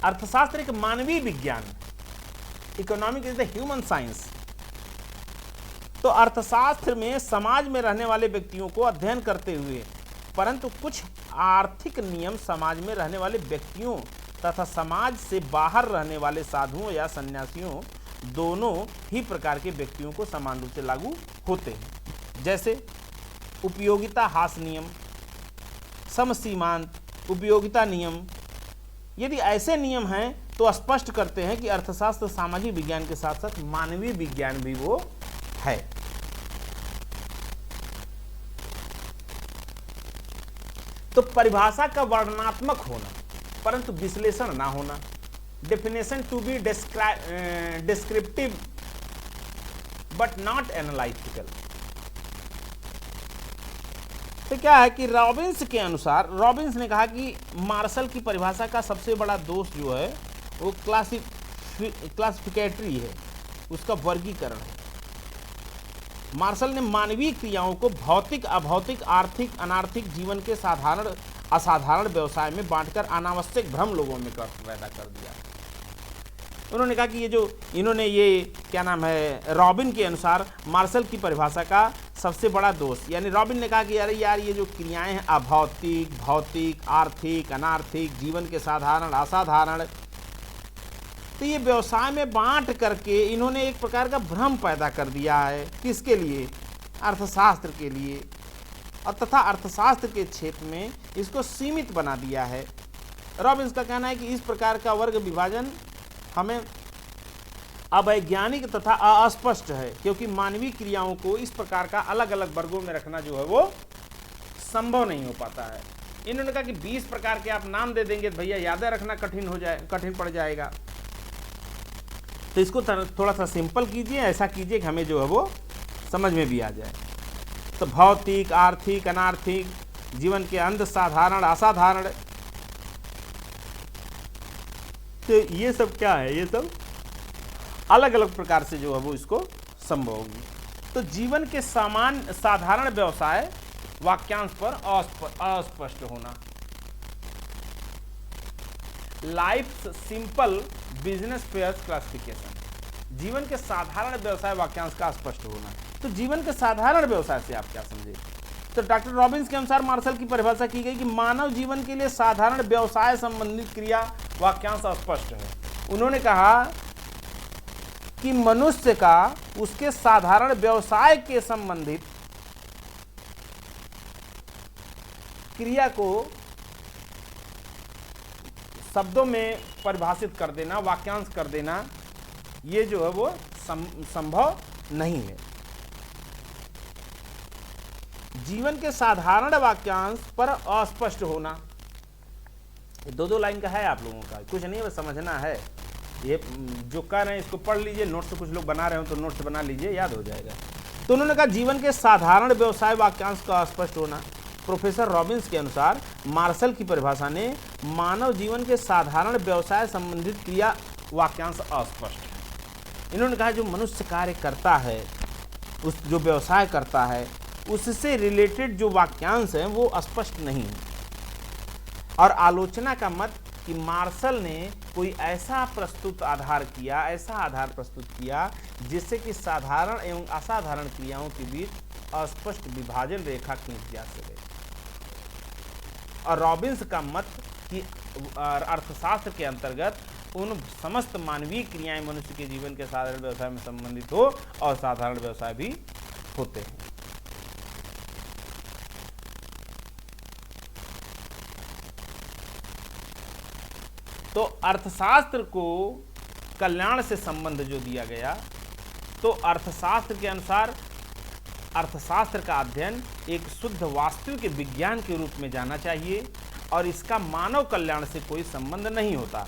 अर्थशास्त्र एक मानवीय विज्ञान, economic is the human science. तो अर्थशास्त्र में समाज में रहने वाले व्यक्तियों को अध्ययन करते हुए, परंतु कुछ आर्थिक नियम समाज में रहने वाले व्यक्तियों तथा समाज से बाहर रहने वाले साधुओं या सन्यासियों, दोनों ही प्रकार के व्यक्तियों को समान रूप से लागू होते हैं। जैसे उपयोगिता हास नियम, समसीमांत उपयोगिता नियम। यदि ऐसे नियम हैं तो स्पष्ट करते हैं कि अर्थशास्त्र सामाजिक विज्ञान के साथ साथ मानवीय विज्ञान भी वो है। तो परिभाषा का वर्णनात्मक होना परंतु विश्लेषण ना होना, definition to be descriptive but not analytical. तो तो क्या है कि रॉबिन्स के अनुसार, रॉबिन्स ने कहा कि मार्शल की परिभाषा का सबसे बड़ा दोष जो है वो क्लासिफिकेटरी है, उसका वर्गीकरण है। मार्शल ने मानवीय क्रियाओं को भौतिक, अभौतिक, आर्थिक, अनार्थिक जीवन के साधारण, असाधारण व्यवसाय में बांटकर अनावश्यक भ्रम लोगों में पैदा कर दिया। उन्होंने कहा कि ये जो इन्होंने ये क्या नाम है, रॉबिन के अनुसार मार्शल की परिभाषा का सबसे बड़ा दोष, यानी रॉबिन ने कहा कि अरे यार ये जो क्रियाएं हैं अभौतिक, भौतिक, आर्थिक, अनार्थिक, जीवन के साधारण, असाधारण, तो ये व्यवसाय में बांट करके इन्होंने एक प्रकार का भ्रम पैदा कर दिया है। किसके लिए? अर्थशास्त्र के लिए, और तथा अर्थशास्त्र के क्षेत्र में इसको सीमित बना दिया है। रॉबिन्स का कहना है कि इस प्रकार का वर्ग विभाजन हमें अवैज्ञानिक तथा अस्पष्ट है, क्योंकि मानवीय क्रियाओं को इस प्रकार का अलग अलग वर्गों में रखना जो है वो संभव नहीं हो पाता है। इन्होंने कहा कि 20 प्रकार के आप नाम दे देंगे तो भैया याद रखना कठिन पड़ जाएगा, तो इसको थोड़ा सा सिंपल कीजिए, ऐसा कीजिए कि हमें जो है वो समझ में भी आ जाए। तो भौतिक, आर्थिक, अनार्थिक, जीवन के अंध, साधारण, असाधारण, तो ये सब क्या है, ये सब अलग अलग प्रकार से जो है वो इसको संभव होगी। तो जीवन के साधारण व्यवसाय वाक्यांश पर अस्पष्ट होना, life simple business affairs classification, जीवन के साधारण व्यवसाय वाक्यांश का स्पष्ट होना। तो जीवन के साधारण व्यवसाय से आप क्या समझे? तो डॉक्टर रॉबिन्स के अनुसार मार्शल की परिभाषा की गई कि मानव जीवन के लिए साधारण व्यवसाय संबंधित क्रिया वाक्यांश अस्पष्ट है। उन्होंने कहा कि मनुष्य का उसके साधारण व्यवसाय के संबंधित क्रिया को शब्दों में परिभाषित कर देना, वाक्यांश कर देना, ये जो है वो संभव नहीं है। जीवन के साधारण वाक्यांश पर अस्पष्ट होना, दो लाइन का है आप लोगों का, कुछ नहीं है, बस समझना है। ये जो कह रहे हैं इसको पढ़ लीजिए, नोट्स कुछ लोग बना रहे हो तो नोट्स बना लीजिए, याद हो जाएगा। तो उन्होंने कहा जीवन के साधारण व्यवसाय वाक्यांश का अस्पष्ट होना। प्रोफेसर रॉबिन्स के अनुसार मार्शल की परिभाषा ने मानव जीवन के साधारण व्यवसाय संबंधित क्रिया वाक्यांश अस्पष्ट है। इन्होंने कहा जो मनुष्य कार्य करता है, उस जो व्यवसाय करता है, उससे रिलेटेड जो वाक्यांश हैं वो स्पष्ट नहीं है। और आलोचना का मत कि मार्शल ने कोई ऐसा आधार प्रस्तुत किया जिससे कि साधारण एवं असाधारण क्रियाओं के बीच अस्पष्ट विभाजन रेखा खींच जा सके। और रॉबिन्स का मत कि अर्थशास्त्र के अंतर्गत उन समस्त मानवीय क्रियाएं मनुष्य के जीवन के साधारण व्यवसाय में संबंधित हो और साधारण व्यवसाय भी होते हैं। तो अर्थशास्त्र को कल्याण से संबंध जो दिया गया, तो अर्थशास्त्र के अनुसार अर्थशास्त्र का अध्ययन एक शुद्ध वास्तविक विज्ञान के रूप में जाना चाहिए और इसका मानव कल्याण से कोई संबंध नहीं होता।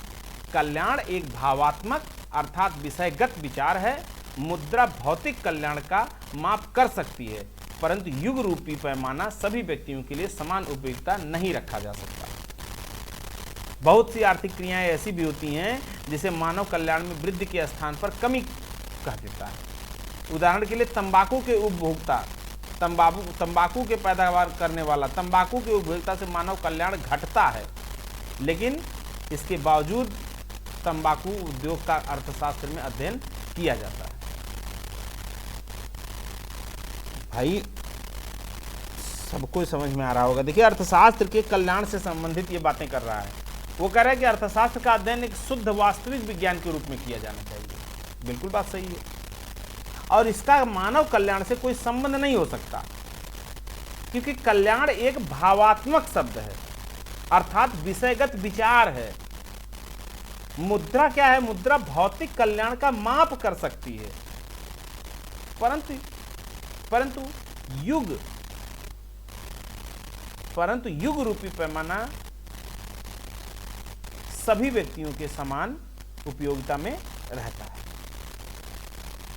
कल्याण एक भावात्मक अर्थात विषयगत विचार है। मुद्रा भौतिक कल्याण का माप कर सकती है, परंतु युग रूपी पैमाना सभी व्यक्तियों के लिए समान उपयोगिता नहीं रखा जा सकता। बहुत सी आर्थिक क्रियाएं ऐसी भी होती हैं जिसे मानव कल्याण में वृद्धि के स्थान पर कमी कह देता है। उदाहरण के लिए तंबाकू के उपभोक्ता, तंबाकू के पैदावार करने वाला, तंबाकू के उपभोक्ता से मानव कल्याण घटता है, लेकिन इसके बावजूद तंबाकू उद्योग का अर्थशास्त्र में अध्ययन किया जाता है। भाई सबको समझ में आ रहा होगा। देखिए अर्थशास्त्र के कल्याण से संबंधित ये बातें कर रहा है। वो कह रहा है कि अर्थशास्त्र का अध्ययन एक शुद्ध वास्तविक विज्ञान के रूप में किया जाना चाहिए। बिल्कुल बात सही है, और इसका मानव कल्याण से कोई संबंध नहीं हो सकता, क्योंकि कल्याण एक भावात्मक शब्द है अर्थात विषयगत विचार है। मुद्रा क्या है? मुद्रा भौतिक कल्याण का माप कर सकती है, परंतु युग रूपी पैमाना सभी व्यक्तियों के समान उपयोगिता में रहता है।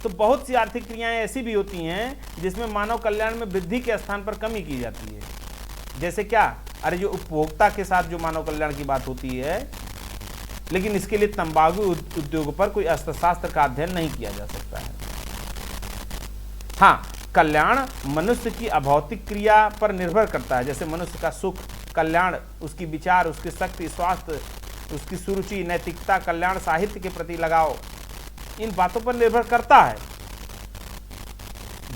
तो बहुत सी आर्थिक क्रियाएं ऐसी भी होती हैं जिसमें मानव कल्याण में वृद्धि के स्थान पर कमी की जाती है। जैसे क्या, अरे जो उपभोक्ता के साथ जो मानव कल्याण की बात होती है, लेकिन इसके लिए तंबाकू उद्योग पर कोई अर्थशास्त्र का अध्ययन नहीं किया जा सकता है। हाँ, कल्याण मनुष्य की अभौतिक क्रिया पर निर्भर करता है, जैसे मनुष्य का सुख, कल्याण, उसकी विचार, उसकी शक्ति, स्वास्थ्य, उसकी सुरुचि, नैतिकता, कल्याण, साहित्य के प्रति लगाव, इन बातों पर निर्भर करता है,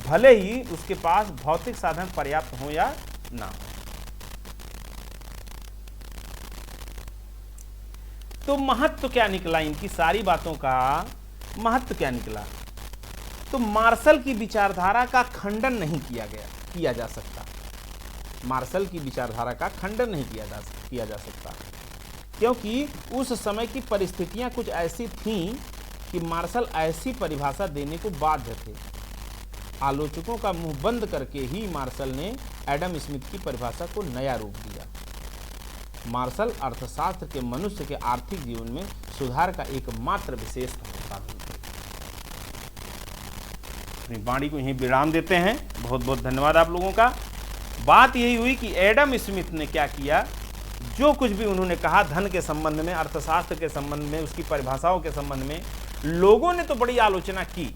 भले ही उसके पास भौतिक साधन पर्याप्त हो या ना हो। तो महत्व क्या निकला, इनकी सारी बातों का महत्व क्या निकला? तो मार्शल की विचारधारा का खंडन नहीं किया जा सकता। मार्शल की विचारधारा का खंडन नहीं किया जा सकता, क्योंकि उस समय की परिस्थितियां कुछ ऐसी थीं कि मार्शल ऐसी परिभाषा देने को बाध्य थे। आलोचकों का मुंह बंद करके ही मार्शल ने एडम स्मिथ की परिभाषा को नया रूप दिया। मार्शल अर्थशास्त्र के मनुष्य के आर्थिक जीवन में सुधार का एकमात्र विशेष होता है। अपनी वाणी को यहीं विराम देते हैं। बहुत बहुत धन्यवाद आप लोगों का। बात यही हुई कि एडम स्मिथ ने क्या किया, जो कुछ भी उन्होंने कहा धन के संबंध में, अर्थशास्त्र के संबंध में, उसकी परिभाषाओं के संबंध में, लोगों ने तो बड़ी आलोचना की।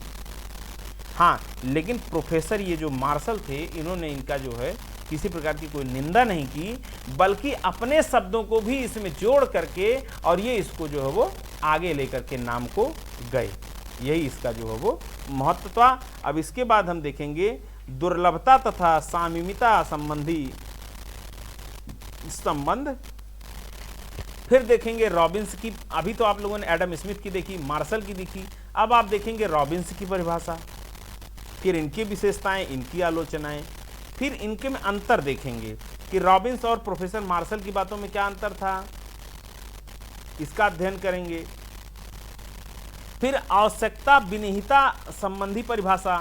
हाँ, लेकिन प्रोफेसर ये जो मार्शल थे, इन्होंने इनका जो है किसी प्रकार की कोई निंदा नहीं की, बल्कि अपने शब्दों को भी इसमें जोड़ करके और ये इसको जो है वो आगे लेकर के नाम को गए। यही इसका जो है वो महत्व था। अब इसके बाद हम देखेंगे दुर्लभता तथा सामीमिता संबंधी संबंध। फिर देखेंगे रॉबिन्स की। अभी तो आप लोगों ने एडम स्मिथ की देखी, मार्शल की देखी, अब आप देखेंगे रॉबिन्स की परिभाषा, फिर इनकी विशेषताएं, इनकी आलोचनाएं, फिर इनके में अंतर देखेंगे कि रॉबिन्स और प्रोफेसर मार्शल की बातों में क्या अंतर था, इसका अध्ययन करेंगे। फिर आवश्यकता विनिहिता संबंधी परिभाषा,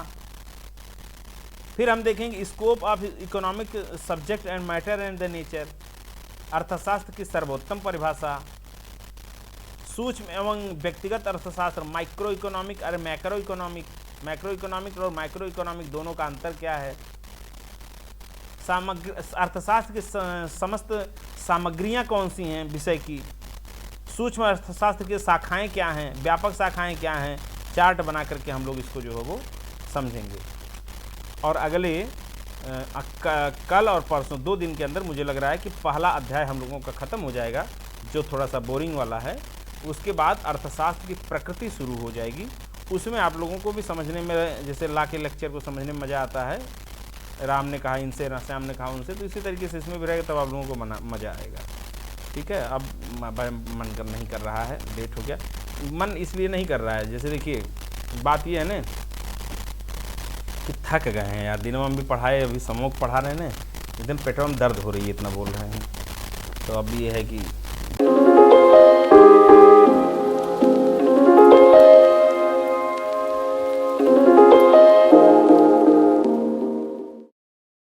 फिर हम देखेंगे scope of economic subject and matter and the nature, अर्थशास्त्र की सर्वोत्तम परिभाषा, सूक्ष्म एवं व्यक्तिगत अर्थशास्त्र, माइक्रो इकोनॉमिक और मैक्रो इकोनॉमिक, मैक्रो इकोनॉमिक और माइक्रो इकोनॉमिक दोनों का अंतर क्या है, अर्थशास्त्र की समस्त सामग्रियां कौन सी हैं विषय की, सूक्ष्म अर्थशास्त्र की शाखाएं क्या हैं, व्यापक शाखाएं क्या हैं, चार्ट बना करके हम लोग इसको जो है वो समझेंगे। और अगले कल और परसों 2 दिन के अंदर मुझे लग रहा है कि पहला अध्याय हम लोगों का ख़त्म हो जाएगा, जो थोड़ा सा बोरिंग वाला है। उसके बाद अर्थशास्त्र की प्रकृति शुरू हो जाएगी। उसमें आप लोगों को भी समझने में, जैसे ला के लेक्चर को समझने में मज़ा आता है, राम ने कहा इनसे, श्याम ने कहा उनसे, तो इसी तरीके से इसमें भी रहेगा, तब आप लोगों को मज़ा आएगा। ठीक है, अब मन कर नहीं कर रहा है, लेट हो गया। मन इसलिए नहीं कर रहा है, जैसे देखिए बात ये है ना कि थक गए हैं यार, दिनों में भी पढ़ाए, अभी समूह पढ़ा रहे हैं ना, एकदम पेटों में दर्द हो रही है, इतना बोल रहे हैं। तो अब ये है कि